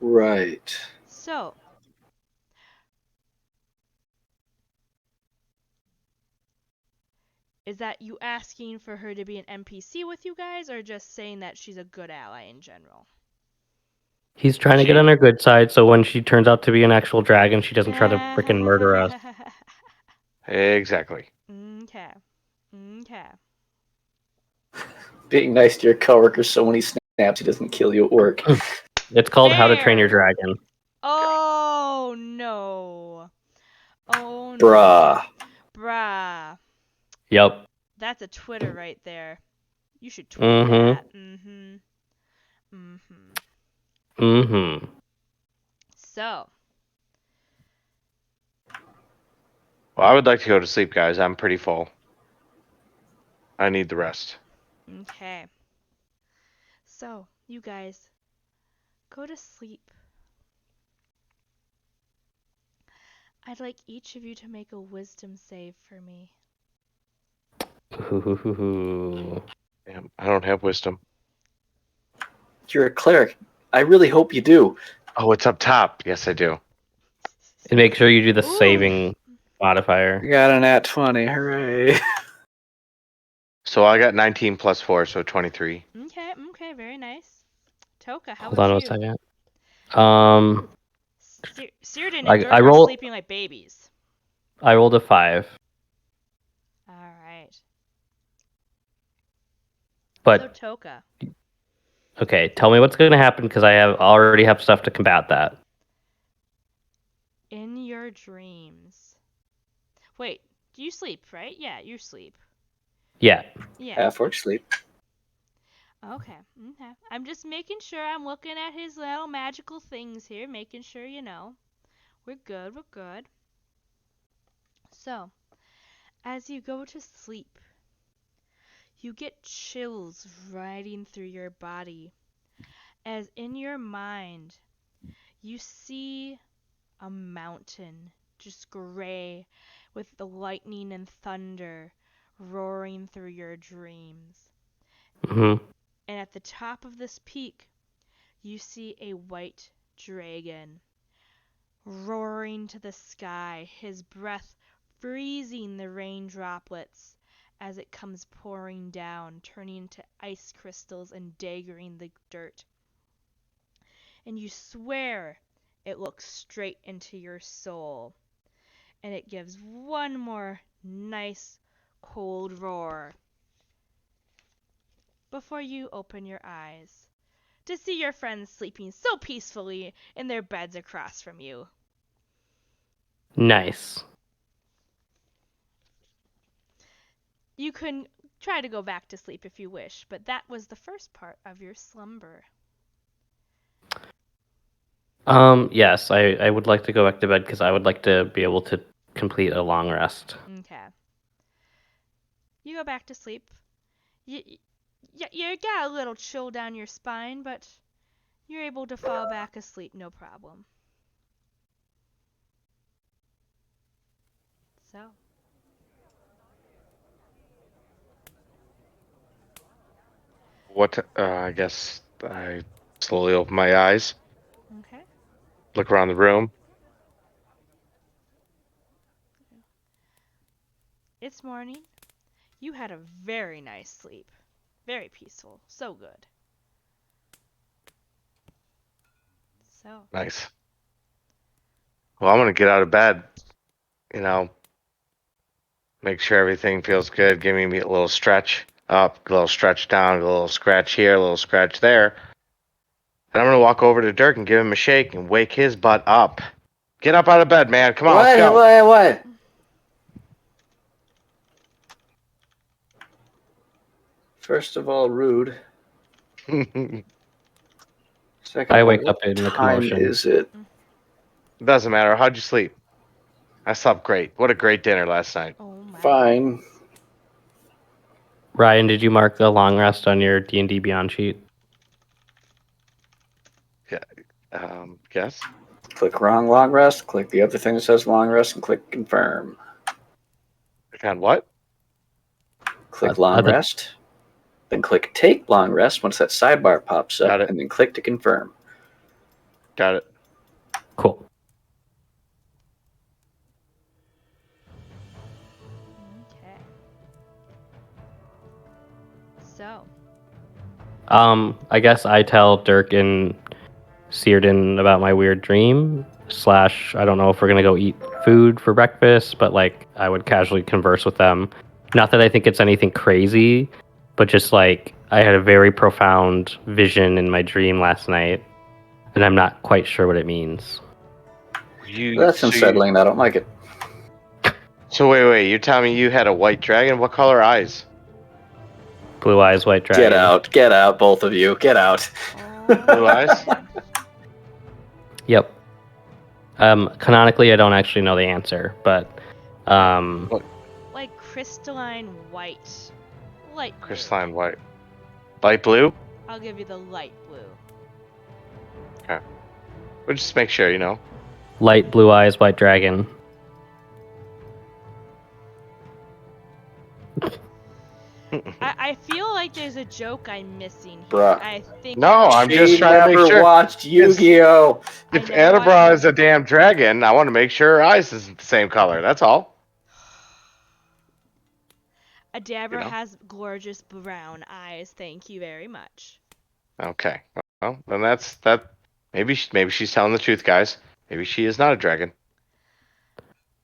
Right. So, is that you asking for her to be an NPC with you guys, or just saying that she's a good ally in general? He's trying to get on her good side, so when she turns out to be an actual dragon, she doesn't try to freaking murder us. Exactly. Okay. Okay. Being nice to your coworker so when he snaps, he doesn't kill you at work. It's called How to Train Your Fair. Dragon. Oh no. Oh no. Bruh. Bruh. Yep. That's a Twitter right there. You should tweet Mm-hmm. that. Mm-hmm. Mm-hmm. Mm-hmm. So, Well, I would like to go to sleep, guys. I'm pretty full. I need the rest. okay. So, you guys, go to sleep. I'd like each of you to make a wisdom save for me. Ooh. Damn, I don't have wisdom. You're a cleric. I really hope you do. Oh, it's up top. Yes, I do. And make sure you do the Ooh. saving modifier. You got an at 20. Hooray. So I got 19 plus 4, so 23. Okay, okay, very nice. Toka, how Hold about on a you? second. Cyrdan I, and I Dirk are roll. sleeping like babies. I rolled a 5, Alright. So, but Toka. okay. Tell me what's going to happen because I already have stuff to combat that. In your dreams. Wait, do you sleep, right? Yeah, you sleep. Yeah. Yeah. Half orc sleep. Okay. Okay. I'm just making sure I'm looking at his little magical things here, making sure you know. We're good, we're good. So, as you go to sleep, you get chills riding through your body as in your mind you see a mountain, just gray, with the lightning and thunder roaring through your dreams. Mm-hmm. And at the top of this peak, you see a white dragon roaring to the sky, his breath freezing the rain droplets as it comes pouring down, turning into ice crystals and daggering the dirt. And you swear it looks straight into your soul. And it gives one more nice cold roar before you open your eyes to see your friends sleeping so peacefully in their beds across from you. Nice. You can try to go back to sleep if you wish, but that was the first part of your slumber. Yes, I would like to go back to bed because I would like to be able to complete a long rest. Okay. You go back to sleep. You got a little chill down your spine, but you're able to fall back asleep no problem. So, What? I guess I slowly open my eyes, okay. look around the room. It's morning. You had a very nice sleep. Very peaceful. So good. So, Nice. Well, I'm gonna get out of bed. You know, Make sure everything feels good. Give me a little stretch up, a little stretch down, a little scratch here, a little scratch there. And I'm gonna walk over to Dirk and give him a shake and wake his butt up. Get up out of bed, man. Come on, let's go. What? First of all, rude. Second I of all, wake up what in a time commotion. is it? Doesn't matter. How'd you sleep? I slept great. What a great dinner last night. Oh my. Fine. Ryan, did you mark a long rest on your D&D Beyond sheet? Yes. Click wrong long rest. Click the other thing that says long rest and click confirm. On what? Click long rest. Then click take long rest once that sidebar pops up. Got it. And then click to confirm. Got it. Cool. Okay. So. I guess I tell Dirk and Searden about my weird dream. / I don't know if we're gonna go eat food for breakfast, but like I would casually converse with them. Not that I think it's anything crazy, but just like I had a very profound vision in my dream last night, and I'm not quite sure what it means. That's unsettling. I don't like it. So wait. You're telling me you had a white dragon? What color eyes? Blue eyes, white dragon. Get out, both of you. Get out. Blue eyes? Yep. Canonically, I don't actually know the answer, but like crystalline white, light blue. Crystalline white, light blue. I'll give you the light blue. Okay. We'll just make sure, you know. Light blue eyes, white dragon. I feel like there's a joke I'm missing here. Bruh. I think. No, I'm just She trying to make never sure. watched Yu-Gi-Oh! If I never Annabra watched is a damn dragon, I want to make sure her eyes is the same color. That's all. Adabra has gorgeous brown eyes. Thank you very much. Okay. Well, then that's that. Maybe she's telling the truth, guys. Maybe she is not a dragon.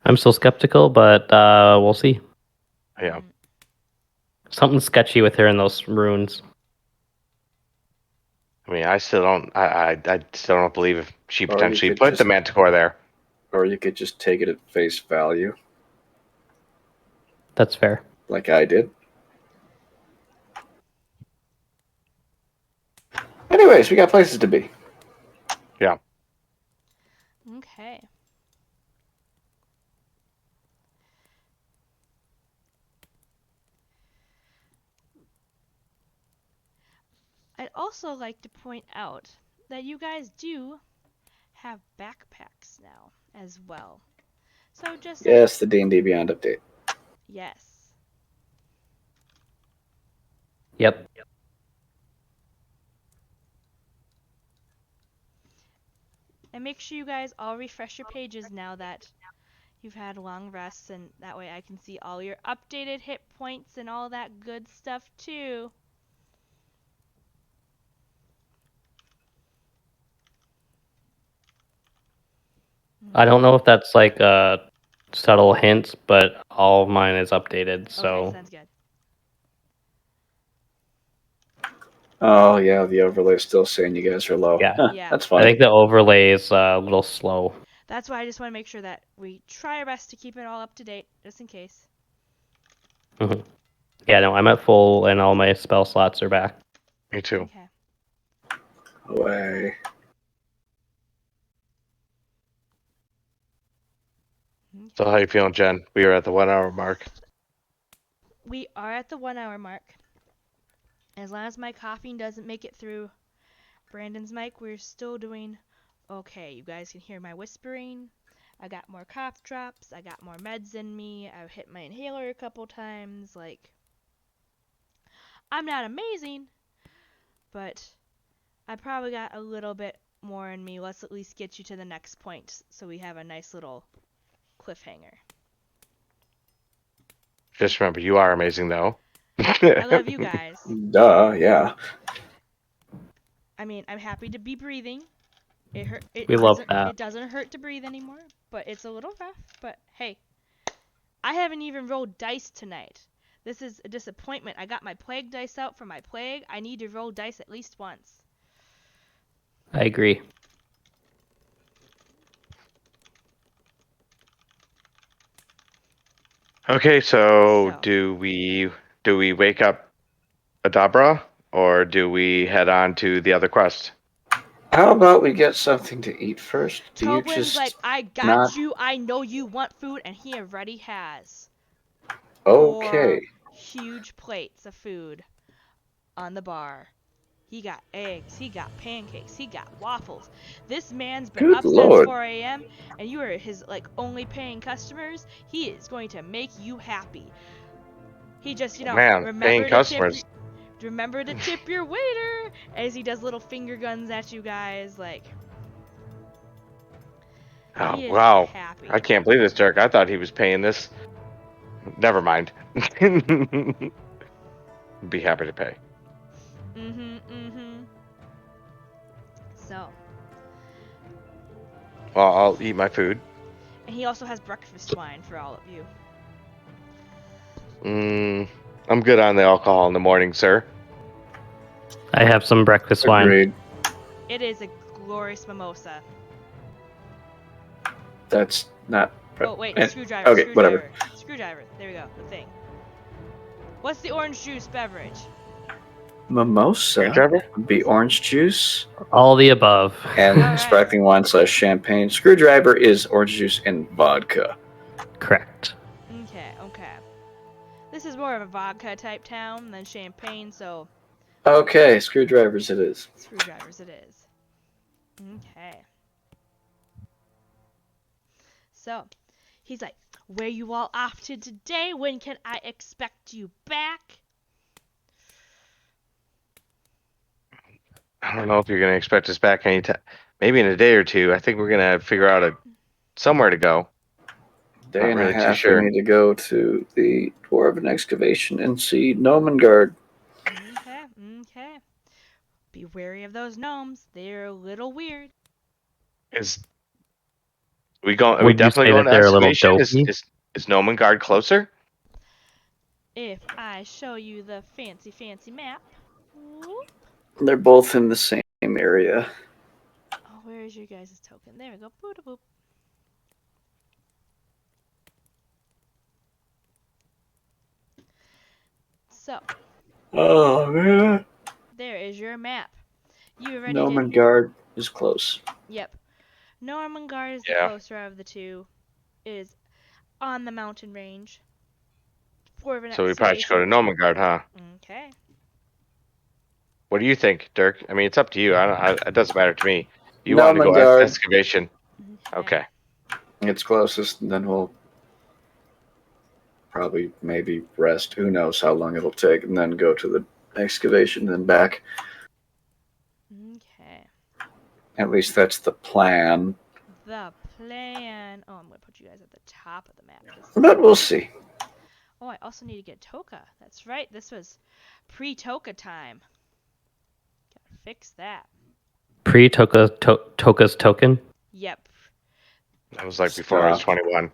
I'm still skeptical, but we'll see. Yeah. Something sketchy with her in those runes. I mean, I still don't. I still don't believe if she Or you potentially could put just- the Manticore there. Or you could just take it at face value, That's fair. like I did. Anyways, we got places to be. Yeah. Okay. I'd also like to point out that you guys do have backpacks now as well. So just Yes, the D&D Beyond update. yes. Yep. And make sure you guys all refresh your pages now that you've had long rests, and that way I can see all your updated hit points and all that good stuff too. I don't know if that's like a subtle hint, but all of mine is updated. So Okay, sounds good. Oh, yeah, the overlay's still saying you guys are low. Yeah. Huh, Yeah. that's I fine. think the overlay is a little slow. That's why I just want to make sure that we try our best to keep it all up to date, just in case. Yeah, no, I'm at full and all my spell slots are back. Me too. Okay. Away. So how you feeling, Jen? We are at the 1 hour mark. We are at the 1 hour mark. As long as my coughing doesn't make it through Brandon's mic, we're still doing okay. You guys can hear my whispering. I got more cough drops. I got more meds in me. I've hit my inhaler a couple times. Like, I'm not amazing, but I probably got a little bit more in me. Let's at least get you to the next point so we have a nice little cliffhanger. Just remember, you are amazing, though. I love you guys. Duh, yeah. I mean, I'm happy to be breathing. It hurt. We love that. It doesn't hurt to breathe anymore, but it's a little rough. But hey, I haven't even rolled dice tonight. This is a disappointment. I got my plague dice out for my plague. I need to roll dice at least once. I agree. Okay, so do we wake up Adabra or do we head on to the other quest? How about we get something to eat first? Do you Toblin's just like, I got not? you. I know you want food, and he already has Okay. 4 huge plates of food on the bar. He got eggs, he got pancakes, he got waffles. This man's been Good up since lord. 4 a.m. and you are his like only paying customers. He is going to make you happy. He just, Man, paying customers. remember to tip your waiter as he does little finger guns at you guys. Like, Oh, he is wow. happy. I can't believe this, Dirk. I thought he was paying this. Never mind. Be happy to pay. So, Well, I'll eat my food. and he also has breakfast wine for all of you. I'm good on the alcohol in the morning, sir. I have some breakfast wine. Agreed. It is a glorious mimosa. That's not. Oh wait, Eh, screwdriver. okay, Screwdriver. whatever. Screwdriver. There we go. The thing. What's the orange juice beverage? Mimosa Screwdriver? would be orange juice All the above. and All right. sparkling wine / champagne. Screwdriver is orange juice and vodka. Correct. Okay. This is more of a vodka type town than champagne, so Okay, screwdrivers it is. screwdrivers it is. Okay. So, he's like, where you all off to today? When can I expect you back? I don't know if you're going to expect us back anytime. Maybe in a day or two. I think we're going to figure out somewhere to go. Day Not and really a too half. sure. We need to go to the Dwarven excavation and see Gnomengarde. Okay. Be wary of those gnomes. They're a little weird. Are we Would you definitely say going that to they're a little excavation? dopey? Is Gnomengarde closer? If I show you the fancy map. Whoop. They're both in the same area. Oh, where is your guys' token? There we go. Boop boop. So, Oh man. there is your map. You already did. Gnomengarde is close. Yep. Gnomengarde is the Yeah. closer of the two. It is on the mountain range. Dwarven So we probably should go to Gnomengarde, huh? Okay. What do you think, Dirk? I mean, it's up to you. It doesn't matter to me. You want to go Gnomengarde. excavation? Okay. It's closest, and then we'll probably maybe rest. Who knows how long it'll take, and then go to the excavation and back. Okay. At least that's the plan. The plan. Oh, I'm going to put you guys at the top of the map. But we'll see. Oh, I also need to get Toka. That's right. This was pre-Toka time. Gotta fix that. Toka's token? Yep. That was like before I was 21.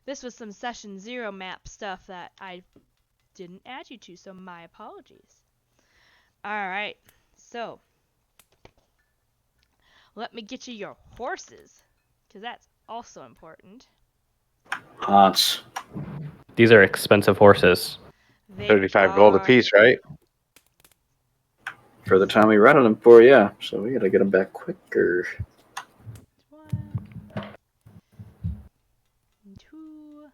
This was some session 0 map stuff that I didn't add you to, so my apologies. Alright, so let me get you your horses, because that's also important. Haunts. These are expensive horses. 35 gold apiece, right? For the time we rented them for, yeah. So we gotta get them back quicker. 1, 2.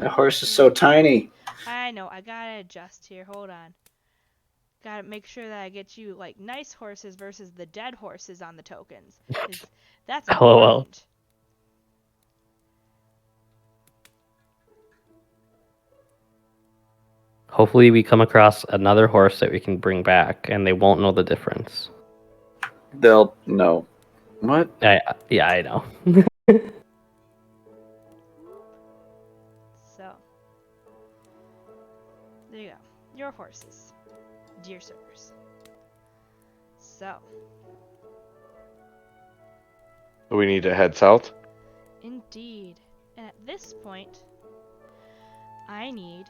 That horse is so tiny. I know, I gotta adjust here. Hold on. Gotta make sure that I get you like nice horses versus the dead horses on the tokens. That's LOL. important. Hopefully we come across another horse that we can bring back and they won't know the difference. They'll know. What? Yeah, I know. So, there you go. Your horses. Dear sirs. So. We need to head south. Indeed. And at this point, I need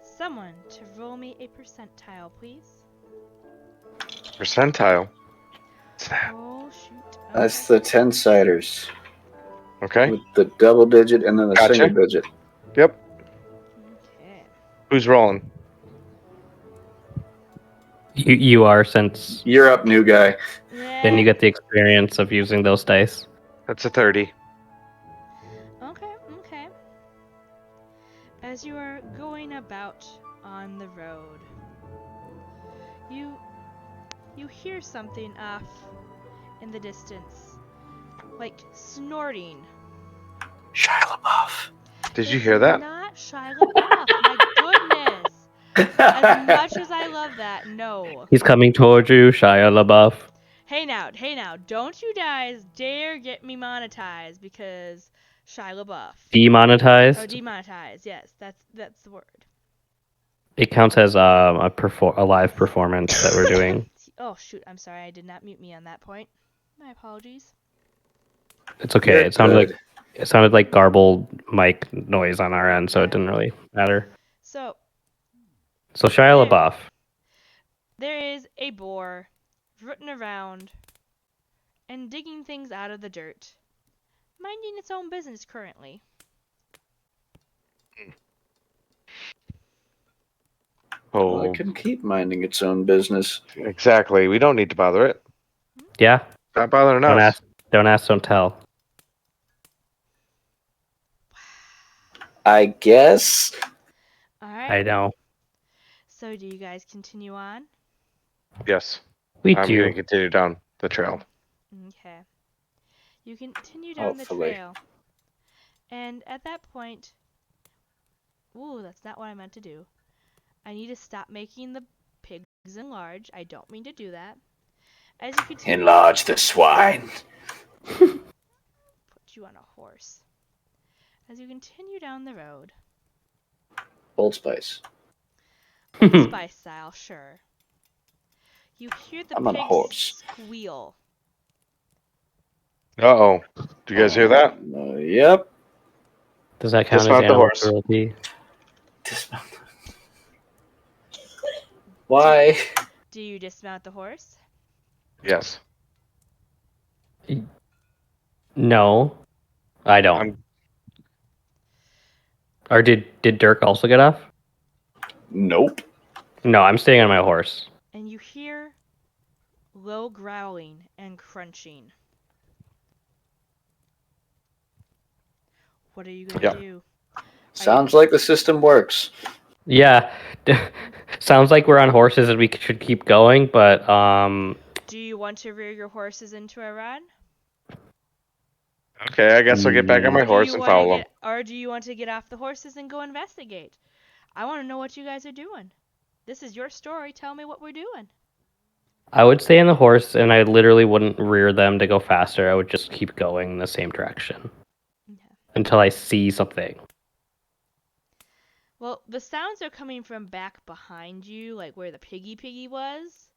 someone to roll me a percentile, please. Percentile. What's that? Oh, shoot. That's the 10-siders. Okay. With the double digit and then the Gotcha. single digit. Yep. Okay. Who's rolling? You are, since You're up, new guy. then you Yeah. get the experience of using those dice. That's a 30. Okay, okay. As you are going about on the road, you hear something off in the distance, like snorting. Shia LaBeouf. Did you It's hear that? Not Shia LaBeouf. My goodness. As much as I love that, no. He's coming towards you, Shia LaBeouf. Hey now, don't you guys dare get me monetized because Shia LaBeouf. Demonetized. Oh, demonetized. Yes, that's the word. It counts as a live performance that we're doing. Oh shoot, I'm sorry, I did not mute me on that point. My apologies. It's okay. You're It sounded good. like garbled mic noise on our end, so it didn't really matter. So So Shia There. LaBeouf. there is a boar rooting around and digging things out of the dirt, minding its own business currently. Well, Oh, it can keep minding its own business. exactly. We don't need to bother it. Yeah. Not bothering Don't us. ask, don't tell. I guess. All right. I know. So do you guys continue on? Yes. We I'm do. going to continue down the trail. Okay. You continue down the Hopefully. trail. And at that point, ooh, that's not what I meant to do. I need to stop making the pigs enlarge. I don't mean to do that. As you continue, Enlarge the swine. put you on a horse. As you continue down the road, Old Spice. Old Spice style, sure. You hear the I'm on a pigs horse. squeal. Uh-oh. Do you guys hear that? Yep. Does that count as Dismount the animal horse. cruelty? Dismount. Why? Do you dismount the horse? Yes. No, I don't. I'm Or did Dirk also get off? Nope. No, I'm staying on my horse. And you hear low growling and crunching. What are you going to Yeah. do? Sounds like the system works. Yeah, sounds like we're on horses and we should keep going, but Do you want to rear your horses into a run? okay. I guess I'll get back on my horse and follow him. Or do you want to get off the horses and go investigate? I want to know what you guys are doing. This is your story. Tell me what we're doing. I would stay on the horse and I literally wouldn't rear them to go faster. I would just keep going in the same direction until I see something. Well, the sounds are coming from back behind you, like where the piggy was.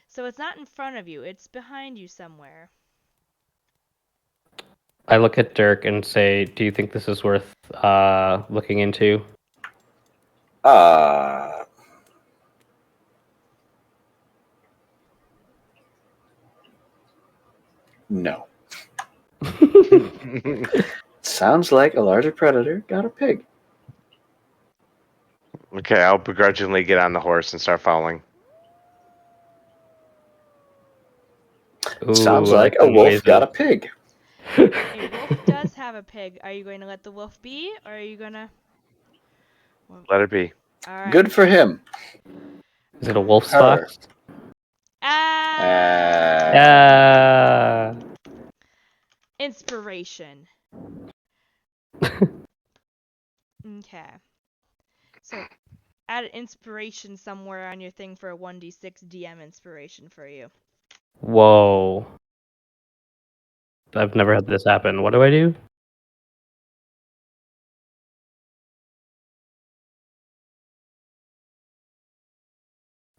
So it's not in front of you. It's behind you somewhere. I look at Dirk and say, "Do you think this is worth looking into?" No. Sounds like a larger predator got a pig. Okay, I'll begrudgingly get on the horse and start following. Sounds Ooh, I like a the wolf noises. got a pig. A wolf does have a pig. Are you going to let the wolf be, or are you gonna? Let it be. All right. Good for him. Is it a wolf's Her. fox? Ah! Inspiration. Okay. So, add an inspiration somewhere on your thing for a 1d6 DM inspiration for you. Whoa. I've never had this happen. What do I do?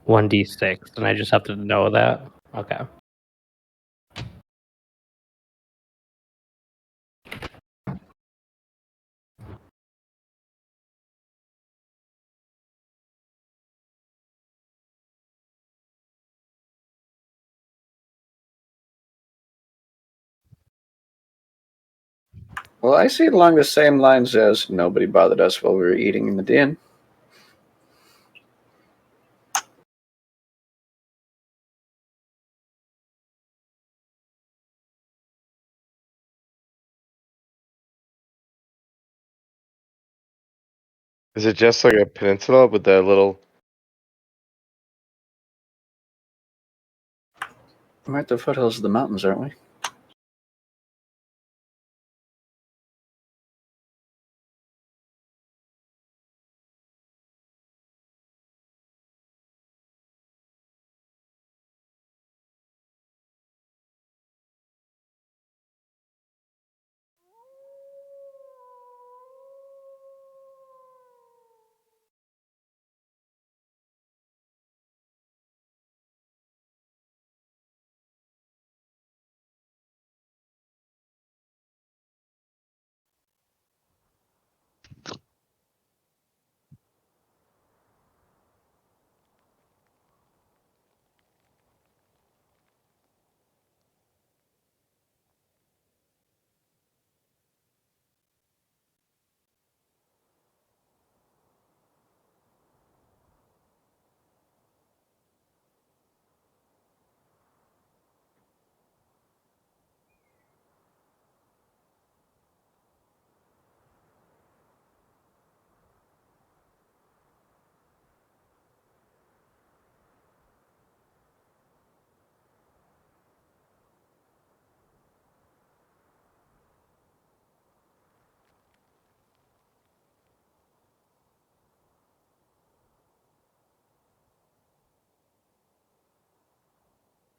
One d6, and I just have to know that. Okay. Well, I see it along the same lines as nobody bothered us while we were eating in the den. Is it just like a peninsula with the little? We're at the foothills of the mountains, aren't we?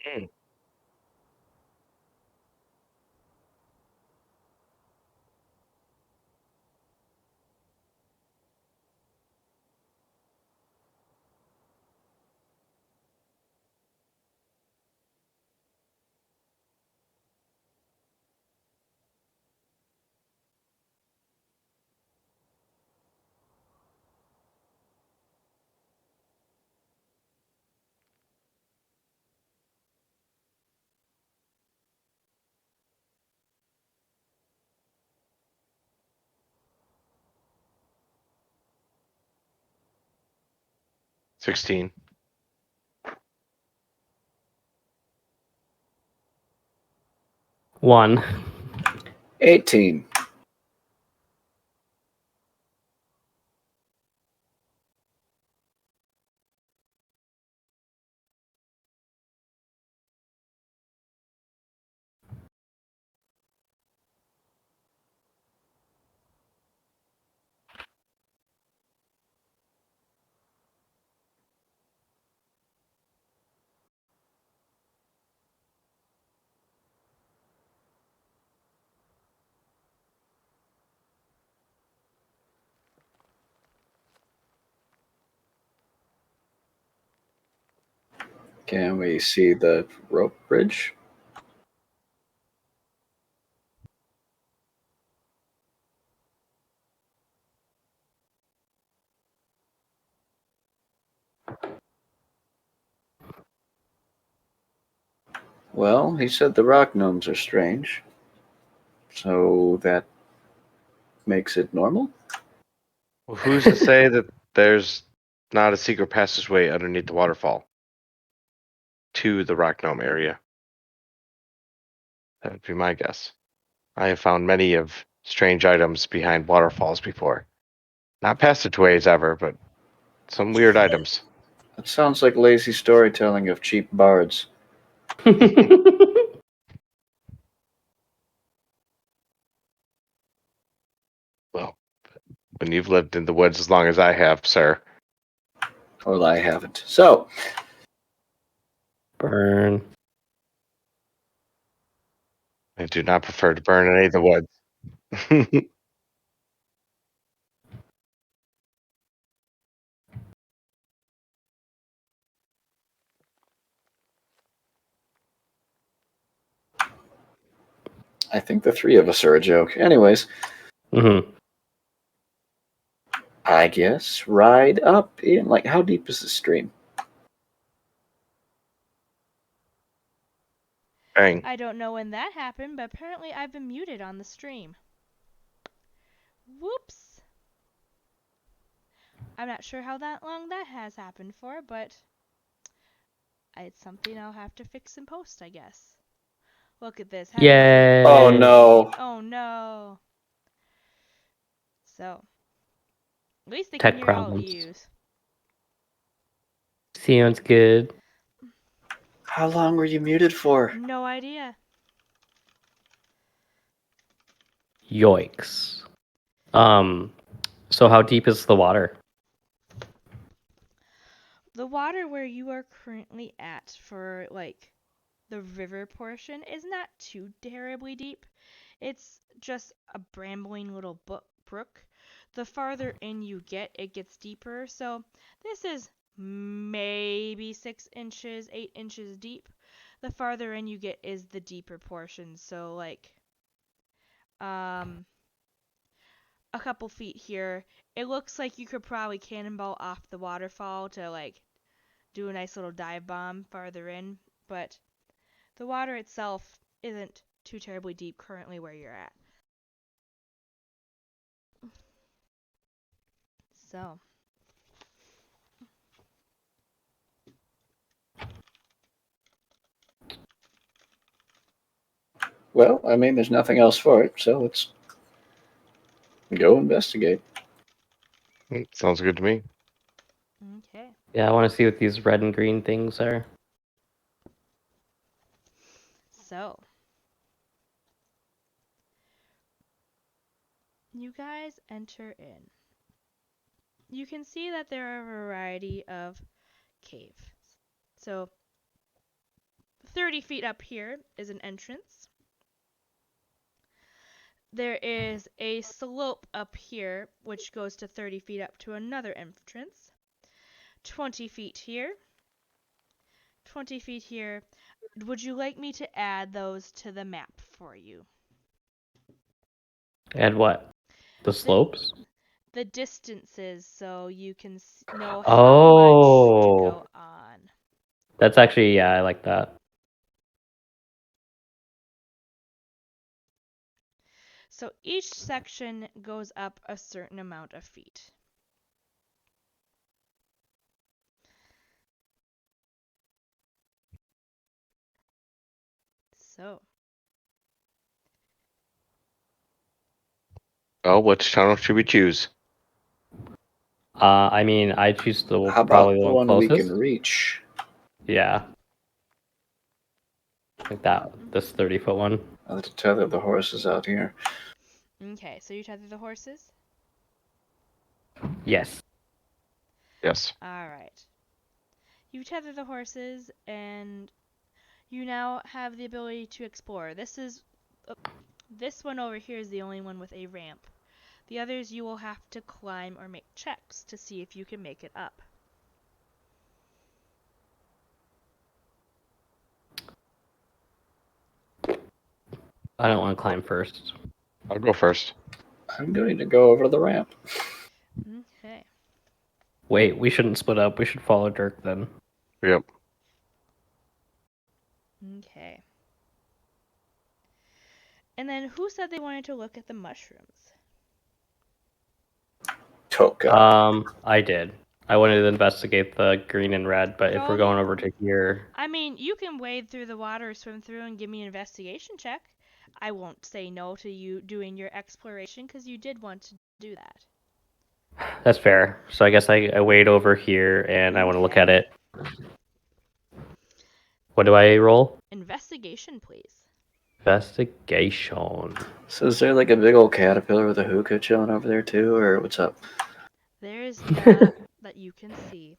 Hmm. $16. 1. 18. Can we see the rope bridge? Well, he said the rock gnomes are strange. So that makes it normal? Well, who's to say that there's not a secret passageway underneath the waterfall to the Rock Gnome area? That would be my guess. I have found many of strange items behind waterfalls before. Not passageways ever, but some weird items. That sounds like lazy storytelling of cheap bards. Well, when you've lived in the woods as long as I have, sir. Well, I haven't. So, Burn. I do not prefer to burn any of the woods. I think the three of us are a joke. Anyways, Mm-hmm. I guess ride up in. Like, how deep is the stream? Bang. I don't know when that happened, but apparently I've been muted on the stream. Whoops. I'm not sure how long that has happened for, but it's something I'll have to fix in post, I guess. Look at this. Yay! Oh no. Oh no. So, at least they Tech can hear all of problems. yous. Sounds good. How long were you muted for? No idea. Yoicks. So how deep is the water? The water where you are currently at for like the river portion is not too terribly deep. It's just a brambling little brook. The farther in you get, it gets deeper. So this is maybe 6 inches, 8 inches deep. The farther in you get is the deeper portion. So like a couple feet here. It looks like you could probably cannonball off the waterfall to like do a nice little dive bomb farther in, but the water itself isn't too terribly deep currently where you're at. So, Well, I mean, there's nothing else for it, so let's go investigate. Sounds good to me. okay. Yeah, I want to see what these red and green things are. So, you guys enter in. You can see that there are a variety of caves. So, 30 feet up here is an entrance. There is a slope up here, which goes to 30 feet up to another entrance. 20 feet here. 20 feet here. Would you like me to add those to the map for you? And what? The slopes? The distances, so you can know how much to Oh, go on. that's actually, yeah, I like that. So each section goes up a certain amount of feet. So, Well, which tunnel should we choose? I mean, I choose the How probably about the the one one we closest. can reach? Yeah, like that. This 30-foot one. Let's tether the horses out here. okay, so you tether the horses? Yes. Yes. Alright. You tether the horses, and you now have the ability to explore. This one over here is the only one with a ramp. The others you will have to climb or make checks to see if you can make it up. I don't want to climb first. I'll go first. I'm going to go over the ramp. Okay. Wait, we shouldn't split up. We should follow Dirk then. Yep. Okay. And then who said they wanted to look at the mushrooms? Toka. I did. I wanted to investigate the green and red, but if we're Cody? going over to here, I mean, you can wade through the water, swim through, and give me an investigation check. I won't say no to you doing your exploration because you did want to do that. that's fair. So I guess I wade over here and I want to look at it. What do I roll? Investigation, please. Investigation. So is there like a big old caterpillar with a hookah chilling over there too, or what's up? There is not that you can see.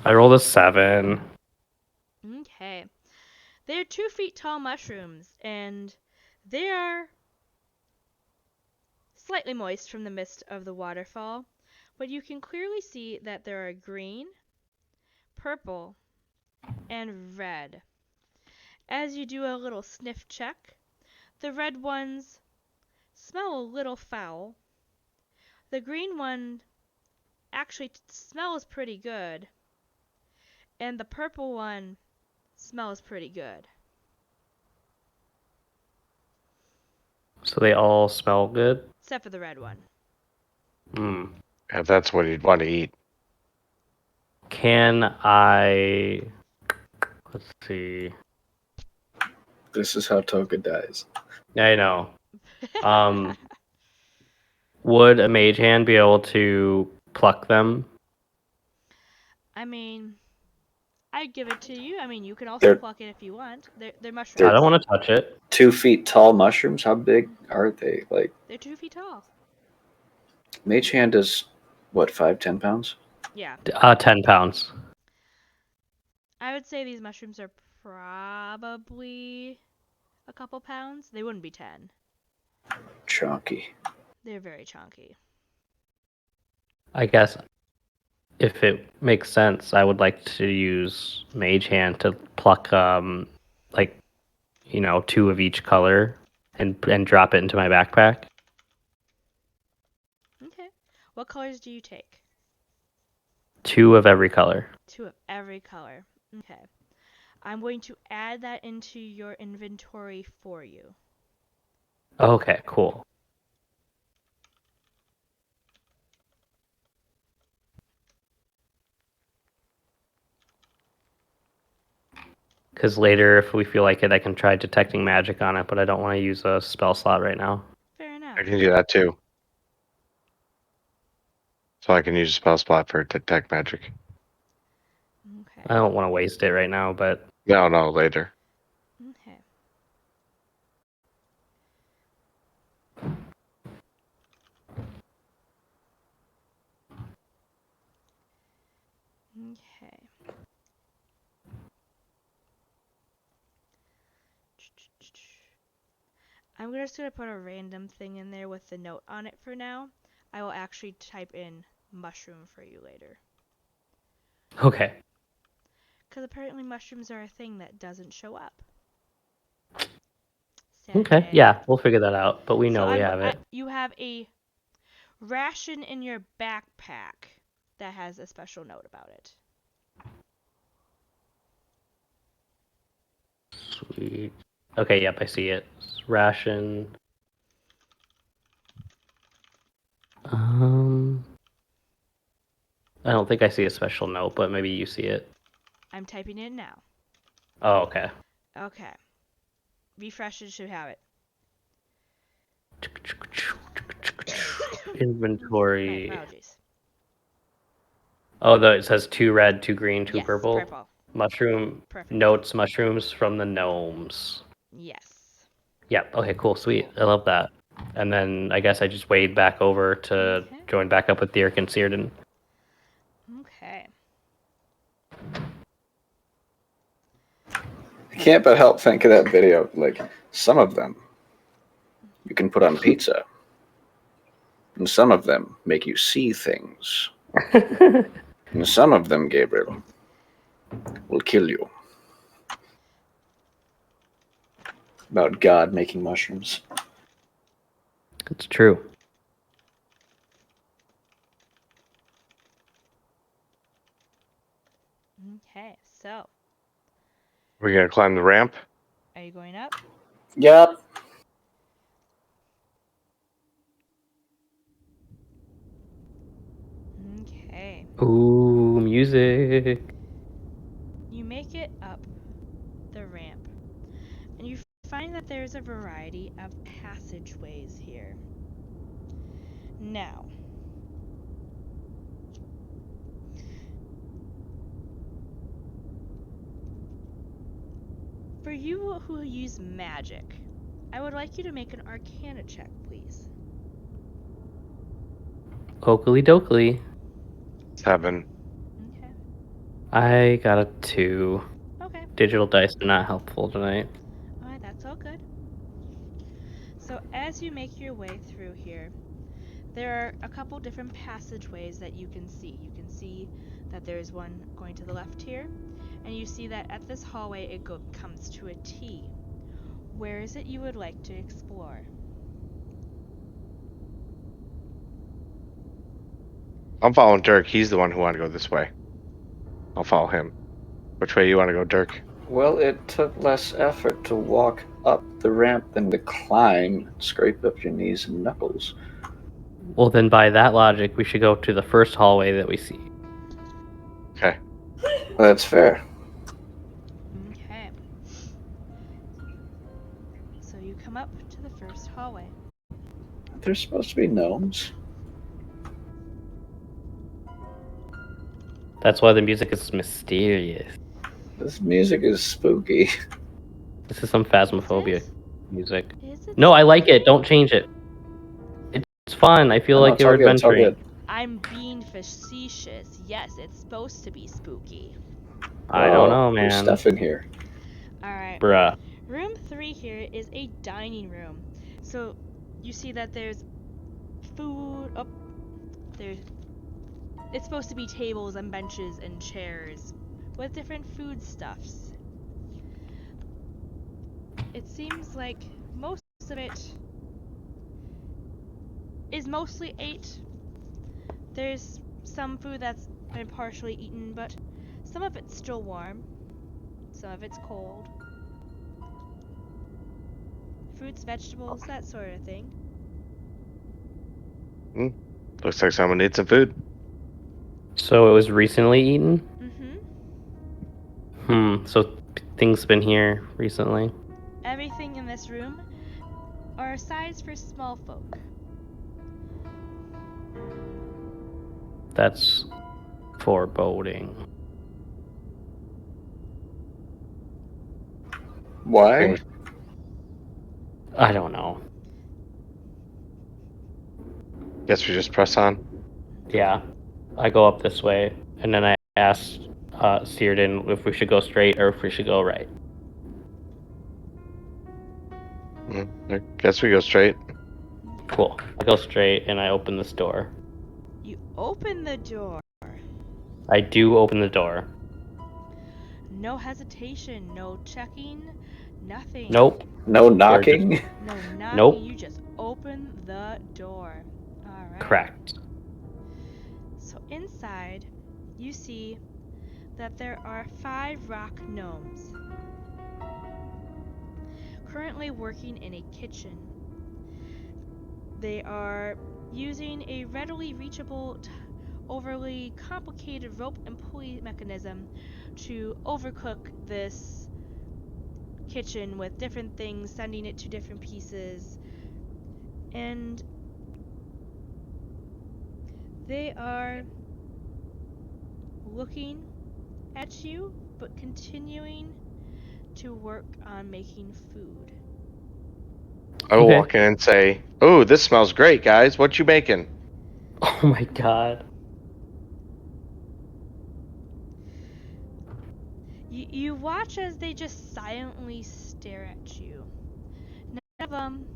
I rolled a 7. Okay. They're 2 feet tall mushrooms, and they are slightly moist from the mist of the waterfall, but you can clearly see that there are green, purple, and red. As you do a little sniff check, the red ones smell a little foul. The green one actually smells pretty good, and the purple one smells pretty good. So they all smell good? Except for the red one. If that's what you'd want to eat. Can I... Let's see. This is how Toga dies. I know. Would a mage hand be able to pluck them? I mean, I'd give it to you. I mean, you can also pluck it if you want. They're mushrooms. I don't want to touch it. 2 feet tall mushrooms? How big are they? Like, they're 2 feet tall. Mage hand is, what, 5-10 pounds? Yeah. 10 pounds. I would say these mushrooms are probably a couple pounds. They wouldn't be 10. Chunky. They're very chunky. I guess if it makes sense, I would like to use mage hand to pluck 2 of each color and drop it into my backpack. Okay. What colors do you take? 2 of every color. 2 of every color. Okay. I'm going to add that into your inventory for you. Okay, cool. Because later, if we feel like it, I can try detecting magic on it, but I don't want to use a spell slot right now. Fair enough. I can do that too. So I can use a spell slot for detect magic. Okay. I don't want to waste it right now, but... No, later. Okay. Okay. I'm just going to put a random thing in there with the note on it for now. I will actually type in mushroom for you later. Okay. Because apparently mushrooms are a thing that doesn't show up. Okay, Sad. yeah, we'll figure that out, but we know we have it. You have a ration in your backpack that has a special note about it. Sweet. Okay, yep, I see it. Ration. I don't think I see a special note, but maybe you see it. I'm typing it in now. Oh, okay. Okay. Refresh it, should have it. Inventory. My apologies. Oh, it says 2 red, 2 green, 2 Yes, purple. Mushroom. Perfect. Notes, mushrooms from the gnomes. Yes. Yep, okay, cool, sweet. I love that. And then I guess I just wade back over to join back up with Dirk and Círdan. Okay. I can't but help think of that video. Like, some of them you can put on pizza, and some of them make you see things. And some of them, Gabriel, will kill you. About God making mushrooms. It's true. Okay, so. We're going to climb the ramp? Are you going up? Yep. Okay. Ooh, music. You make it up the ramp, and you find that there's a variety of passageways here. Now, for you who use magic, I would like you to make an Arcana check, please. Oakley dokley. 7. Okay. I got a 2. Okay. Digital dice are not helpful tonight. Alright, that's all good. So as you make your way through here, there are a couple different passageways that you can see. You can see that there's one going to the left here, and you see that at this hallway it comes to a T. Where is it you would like to explore? I'm following Dirk. He's the one who wanted to go this way. I'll follow him. Which way you want to go, Dirk? Well, it took less effort to walk up the ramp than to climb, scrape up your knees and knuckles. Well, then by that logic, we should go to the first hallway that we see. Okay. That's fair. Okay. So you come up to the first hallway. There's supposed to be gnomes. That's why the music is mysterious. This music is spooky. This is some phasmophobia Is music. it? Is it No, I like it. spooky? Don't change it. It's fun. I feel No, like it's you're all good, it's all adventuring. good. I'm being facetious. Yes, it's supposed to be spooky. I don't know, There's man. stuff in here. Alright. Bruh. Room 3 here is a dining room. So you see that there's food. Oh, there's. It's supposed to be tables and benches and chairs with different foodstuffs. It seems like most of it is mostly ate. There's some food that's been partially eaten, but some of it's still warm. Some of it's cold. Fruits, vegetables, that sort of thing. Looks like someone needs some food. So it was recently eaten? Mm-hmm. So things been here recently? Everything in this room are sized for small folk. That's foreboding. Why? I don't know. Guess we just press on. Yeah. I go up this way, and then I ask Searden if we should go straight or if we should go right. I guess we go straight. Cool. I go straight, and I open this door. You open the door. I do open the door. No hesitation, no checking, nothing. Nope. No knocking? No knocking, Nope. you just open the door. Alright. Correct. So inside, you see that there are 5 rock gnomes currently working in a kitchen. They are using a readily reachable, overly complicated rope and pulley mechanism to overcook this kitchen with different things, sending it to different pieces. And they are looking at you, but continuing to work on making food. I will Okay. walk in and say, "Oh, this smells great, guys. What you making?" Oh my god. You watch as they just silently stare at you. None of them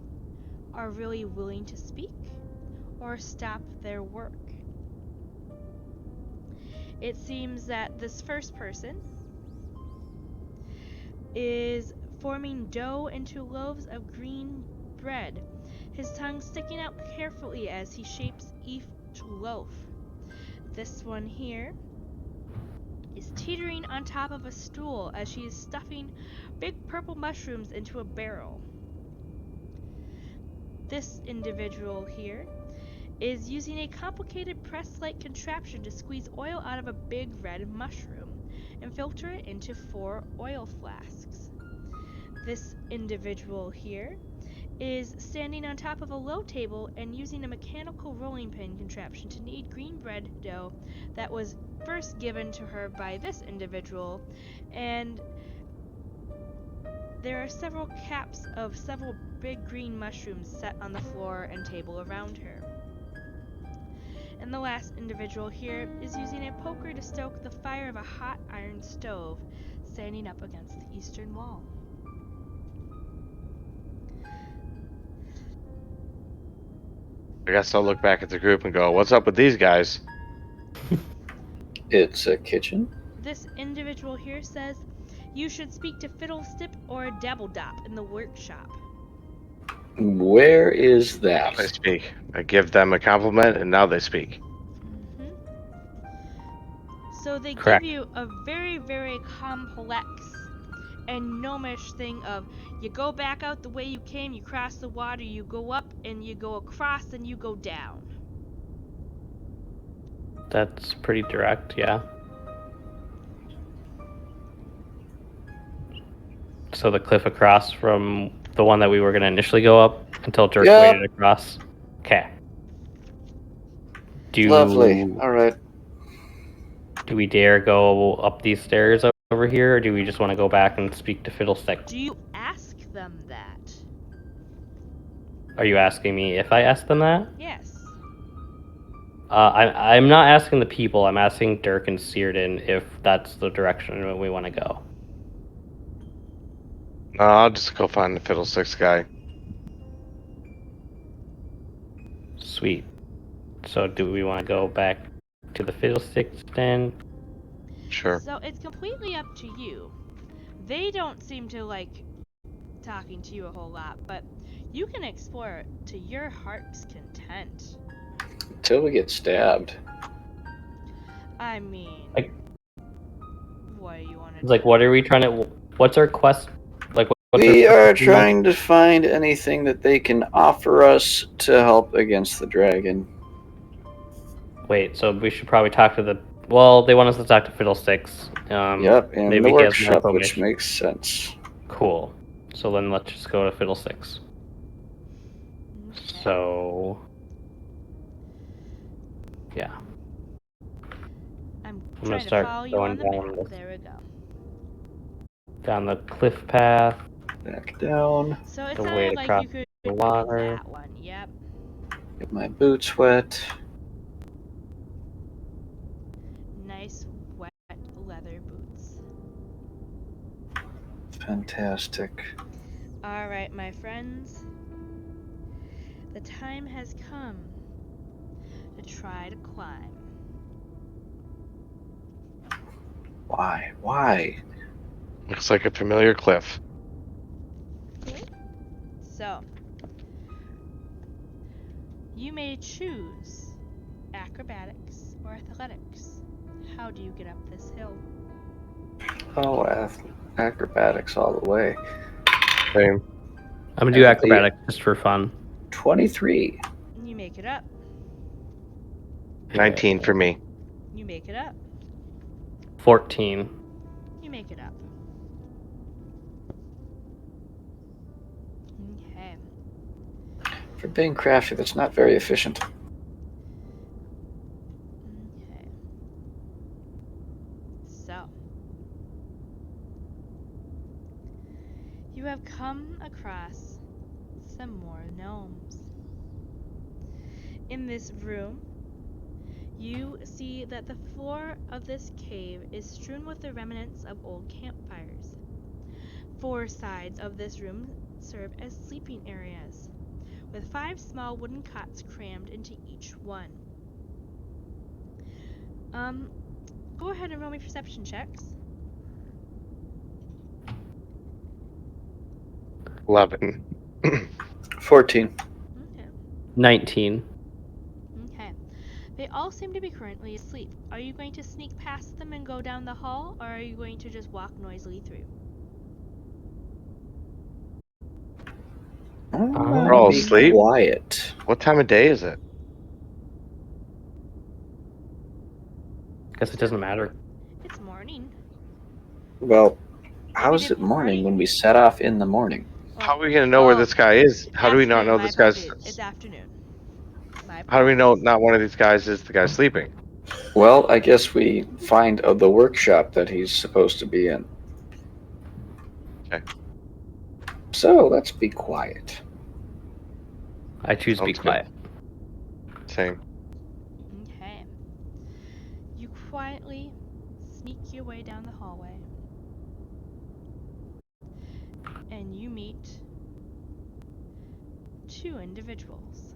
are really willing to speak or stop their work. It seems that this first person is forming dough into loaves of green bread, his tongue sticking out carefully as he shapes each loaf. This one here is teetering on top of a stool as she is stuffing big purple mushrooms into a barrel. This individual here is using a complicated press-like contraption to squeeze oil out of a big red mushroom and filter it into 4 oil flasks. This individual here is standing on top of a low table and using a mechanical rolling pin contraption to knead green bread dough that was first given to her by this individual, and there are several caps of several big green mushrooms set on the floor and table around her. And the last individual here is using a poker to stoke the fire of a hot iron stove standing up against the eastern wall. I guess I'll look back at the group and go, "What's up with these guys?" It's a kitchen? This individual here says, "You should speak to Fiddlestip or Dabbledop in the workshop." Where is that? They speak. I give them a compliment, and now they speak. So they Correct. give you a very, very complex and gnomish thing of, you go back out the way you came, you cross the water, you go up and you go across and you go down. That's pretty direct, yeah. So the cliff across from the one that we were going to initially go up until Dirk Yep. waded across. Okay. Lovely. All right. Do we dare go up these stairs over here, or do we just want to go back and speak to Fiddlestick? Do you ask them that? Are you asking me if I asked them that? Yes. I'm not asking the people. I'm asking Dirk and Searden if that's the direction we want to go. I'll just go find the Fiddlesticks guy. Sweet. So do we want to go back to the Fiddlesticks then? Sure. So it's completely up to you. They don't seem to like talking to you a whole lot, but you can explore to your heart's content. Until we get stabbed. I mean, Like- what do you want to It's like, what are we trying to? What's our quest? Like, what's We our are trying to find anything that they can offer us to help against the dragon. Wait, so we should probably talk to the. Well, they want us to talk to Fiddlesticks. Yep, in maybe the he has more workshop, which information. makes sense. Cool. So then let's just go to Fiddlesticks. Okay. So. Yeah. I'm gonna trying to start follow you going on the down map. this- There we go. Down the cliff path. Back down. So it The way sounded like across you could the pick water. that one. Yep. Get my boots wet. Nice wet leather boots. Fantastic. All right, my friends. The time has come to try to climb. Why? Why? Looks like a familiar cliff. So, you may choose acrobatics or athletics. How do you get up this hill? Oh, acrobatics all the way. Same. I'm gonna do And the- acrobatics just for fun. 23. You make it up. 19 for me. You make it up. 14. You make it up. Okay. For being crafty, that's not very efficient. Okay. So, you have come across some more gnomes. In this room, you see that the floor of this cave is strewn with the remnants of old campfires. 4 sides of this room serve as sleeping areas, with 5 small wooden cots crammed into each one. Go ahead and roll me perception checks. 11. 14. Okay. 19. Okay. They all seem to be currently asleep. Are you going to sneak past them and go down the hall, or are you going to just walk noisily through? We're all Be asleep? Quiet. What time of day is it? Guess it doesn't matter. It's morning. Well, how Maybe is they it morning party. when we set off in the morning? How are we going to know where this guy is? How do we not know this guy's... It's afternoon. My How do we know apologies. not one of these guys is the guy sleeping? Well, I guess we find the workshop that he's supposed to be in. Okay. So let's be quiet. I choose to be Sounds good. quiet. Same. Okay. You quietly sneak your way down the hallway. And you meet 2 individuals.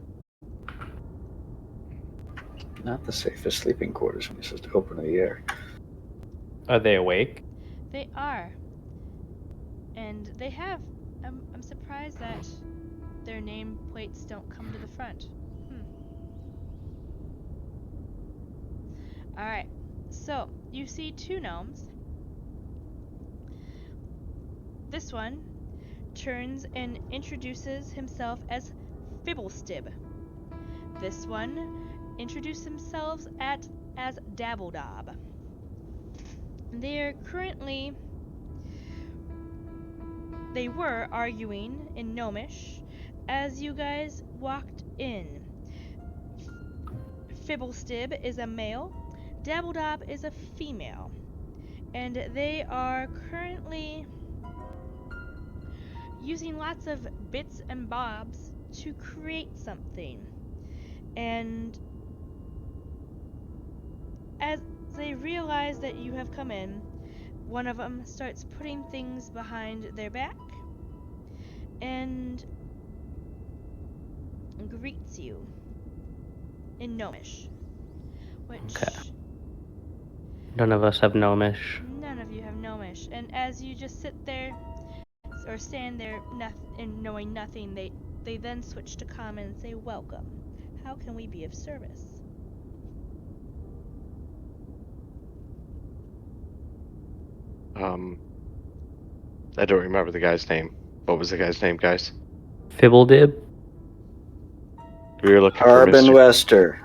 Not the safest sleeping quarters when it's just open to the air. Are they awake? They are. And they have... I'm surprised that their name plates don't come to the front. Alright, so you see 2 gnomes. This one turns and introduces himself as Fibblestib. This one introduces themselves as as Dabbledob. They were arguing in Gnomish as you guys walked in. Fibblestib is a male, Dabbledob is a female, and they are currently using lots of bits and bobs to create something. And as they realize that you have come in, one of them starts putting things behind their back and greets you in Gnomish, which Okay. None of us have Gnomish. none of you have Gnomish. And as you just sit there or stand there and knowing nothing, they then switch to common and say, "Welcome. How can we be of service?" I don't remember the guy's name. What was the guy's name, guys? Fibblestib? We were looking for Harbin Mr. Wester.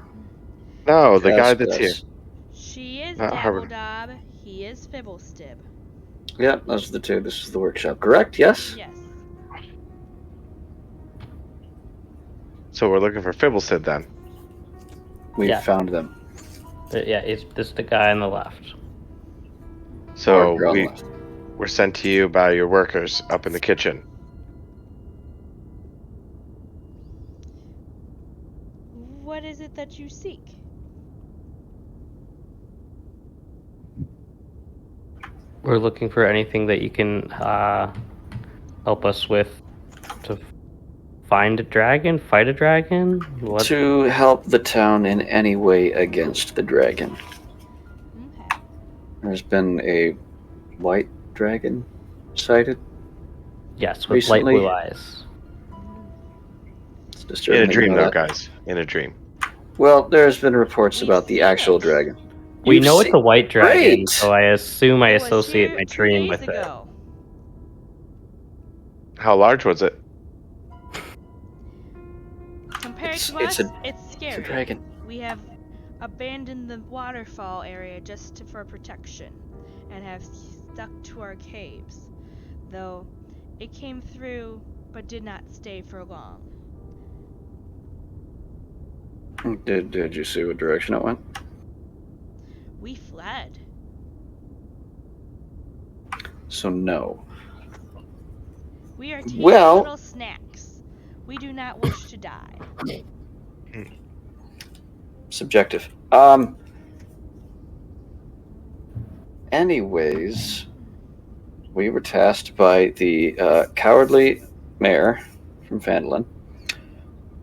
No, the guy Yes, that's here. yes. She is Not Harbin. Dabbledob, he is Fibblestib. Yep, those are the two. This is the workshop, correct? Yes? Yes. So we're looking for Fibblestib then. We Yeah. found them. Yeah, this is the guy on the left. So Or we left. were sent to you by your workers up in the kitchen. What is it that you seek? We're looking for anything that you can help us with to find a dragon, fight a dragon. What? To help the town in any way against the dragon. Okay. There's been a white dragon sighted. Yes, with Recently- light blue eyes. It's In disturbing. a dream, to know though, that. guys. In a dream. Well, there's been reports We've about the seen actual it. dragon. We You've know it's seen- a white dragon, Great! so I assume I It was associate here my 2 dream days with ago. How large was it? Compared It's- to it's us, a- it's It's scary. a dragon. We have abandoned the waterfall area just for protection and have stuck to our caves, though it came through but did not stay for long. Did you see what direction it went? We fled. So no. We are tasty Well- little snacks. We do not wish to die. Subjective. Anyways, we were tasked by the cowardly mayor from Phandalin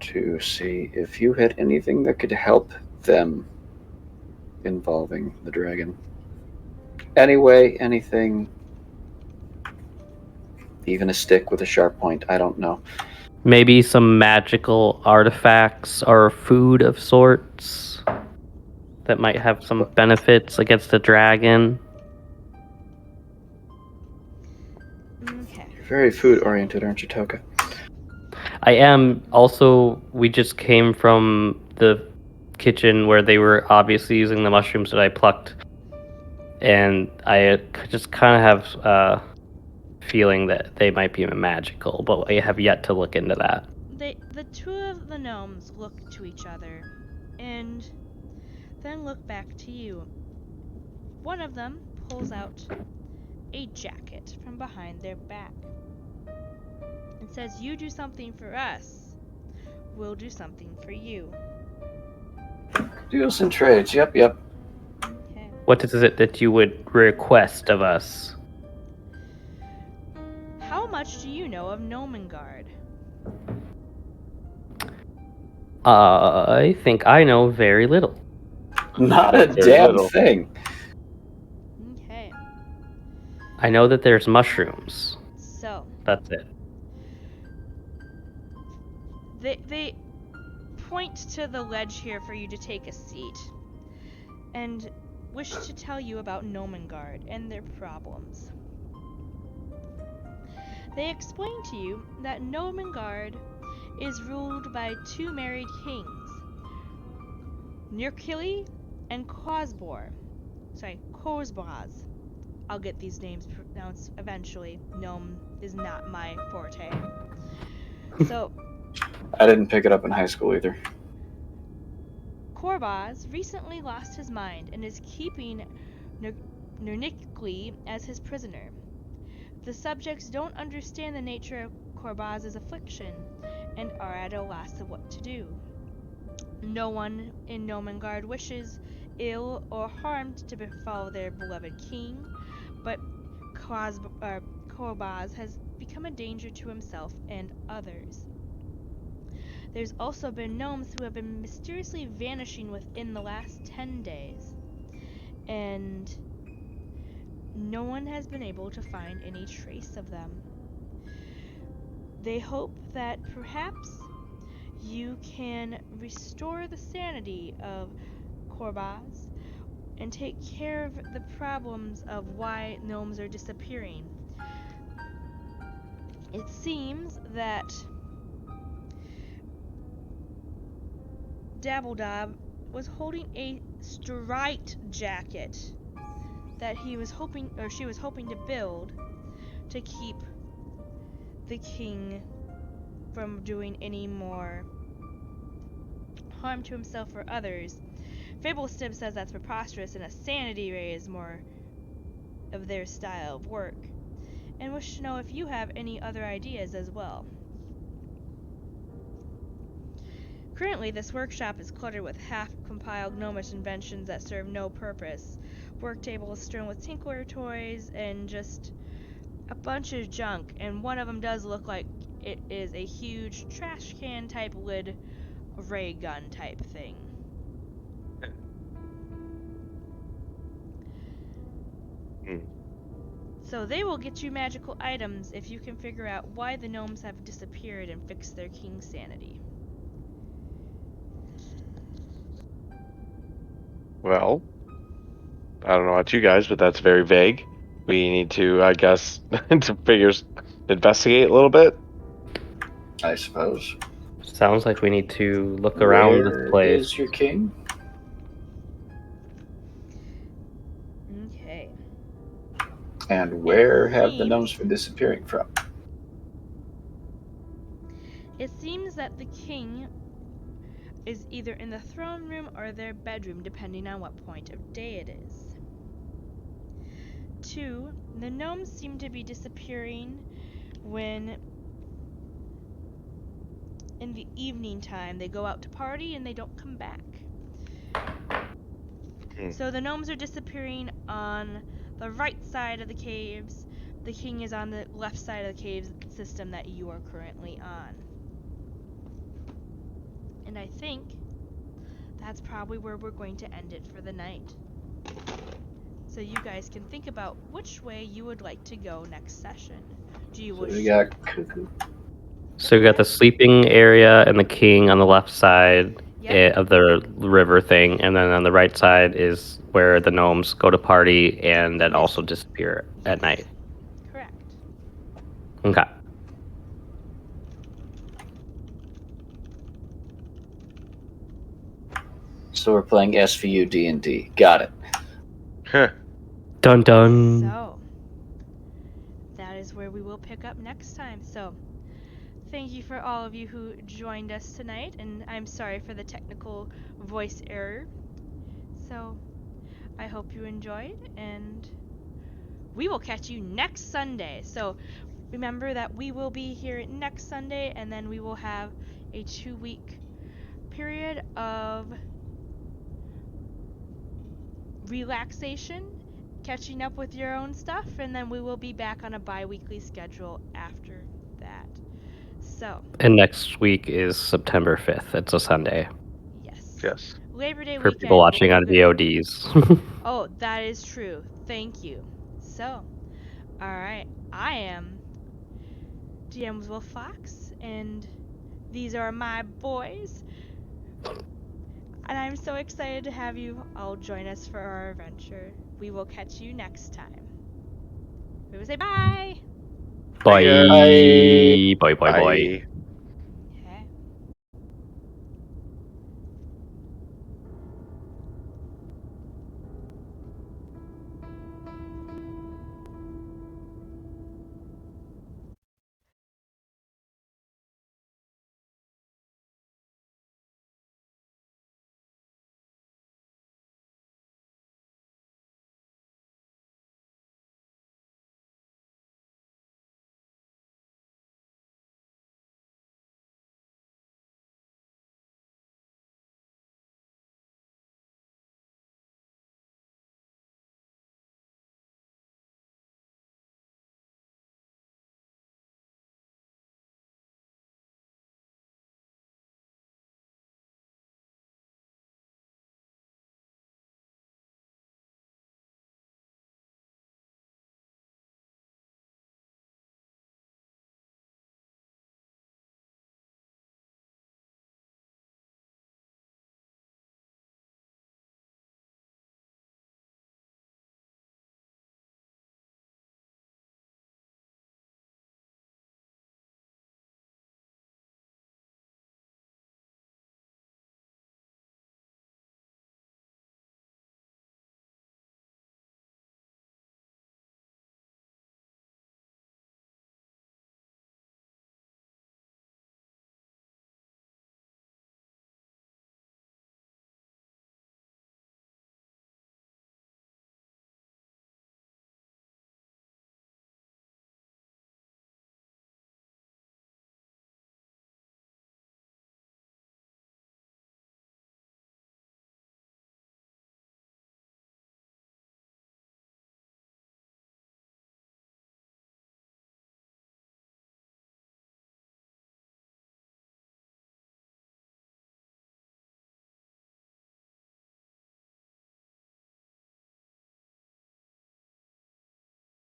to see if you had anything that could help them involving the dragon. Anyway, anything, even a stick with a sharp point, I don't know. Maybe some magical artifacts or food of sorts that might have some benefits against the dragon. Okay. You're very food oriented, aren't you, Toka? I am. Also, we just came from the kitchen where they were obviously using the mushrooms that I plucked. And I just kind of have a feeling that they might be magical, but I have yet to look into that. The two of the gnomes look to each other and then look back to you. One of them pulls out a jacket from behind their back and says, "You do something for us, we'll do something for you." Deals and trades, yep. Okay. What is it that you would request of us? How much do you know of Gnomengarde? I think I know very little. Not a Very damn little. thing. Okay. I know that there's mushrooms. So, That's it. they point to the ledge here for you to take a seat and wish to tell you about Gnomengarde and their problems. They explain to you that Gnomengarde is ruled by 2 married kings, Nirkili and Kozbaz. I'll get these names pronounced eventually. Gnome is not my forte. So, I didn't pick it up in high school either. Korbaz recently lost his mind and is keeping Nernikli as his prisoner. The subjects don't understand the nature of Korbaz's affliction and are at a loss of what to do. No one in Gnomengarde wishes ill or harm to befall their beloved king, but Korbaz has become a danger to himself and others. There's also been gnomes who have been mysteriously vanishing within the last 10 days, and no one has been able to find any trace of them. They hope that perhaps you can restore the sanity of Korbaz and take care of the problems of why gnomes are disappearing. It seems that Dabbledob was holding a striped jacket that she was hoping to build to keep the king from doing any more harm to himself or others. Fablestim says that's preposterous, and a sanity ray is more of their style of work, and wish to know if you have any other ideas as well. Currently, this workshop is cluttered with half-compiled gnomish inventions that serve no purpose. Work table is strewn with tinkler toys and just a bunch of junk, and one of them does look like it is a huge trash can type lid ray gun type thing. So they will get you magical items if you can figure out why the gnomes have disappeared and fix their king's sanity. Well, I don't know about you guys, but that's very vague. We need to, I guess, investigate a little bit. I suppose. Sounds like we need to look around this Where place. is your king? Okay. And where have the seems- gnomes been disappearing from? It seems that the king is either in the throne room or their bedroom, depending on what point of day it is. 2, the gnomes seem to be disappearing when in the evening time they go out to party and they don't come back. So the gnomes are disappearing on the right side of the caves. The king is on the left side of the cave system that you are currently on. And I think that's probably where we're going to end it for the night. So you guys can think about which way you would like to go next session. Do you So wish we got Cuckoo. So we got the sleeping area and the king on the left side Yep. of the river thing, and then on the right side is where the gnomes go to party and then also disappear at Yes. night. Correct. Okay. So we're playing SVU D&D. Got it. Dun dun. So that is where we will pick up next time. So thank you for all of you who joined us tonight, and I'm sorry for the technical voice error. So I hope you enjoyed, and we will catch you next Sunday. So remember that we will be here next Sunday, and then we will have a 2-week period of relaxation, catching up with your own stuff, and then we will be back on a bi-weekly schedule after that. So, And next week is September 5th. It's a Sunday. yes. Labor Day For weekend. people watching on we're good. VODs. Oh, that is true. Thank you. So, alright. I am DM Wolf Fox, and these are my boys. And I'm so excited to have you all join us for our adventure. We will catch you next time. We will say bye! Bye. Bye. Bye. Bye. Bye. Bye.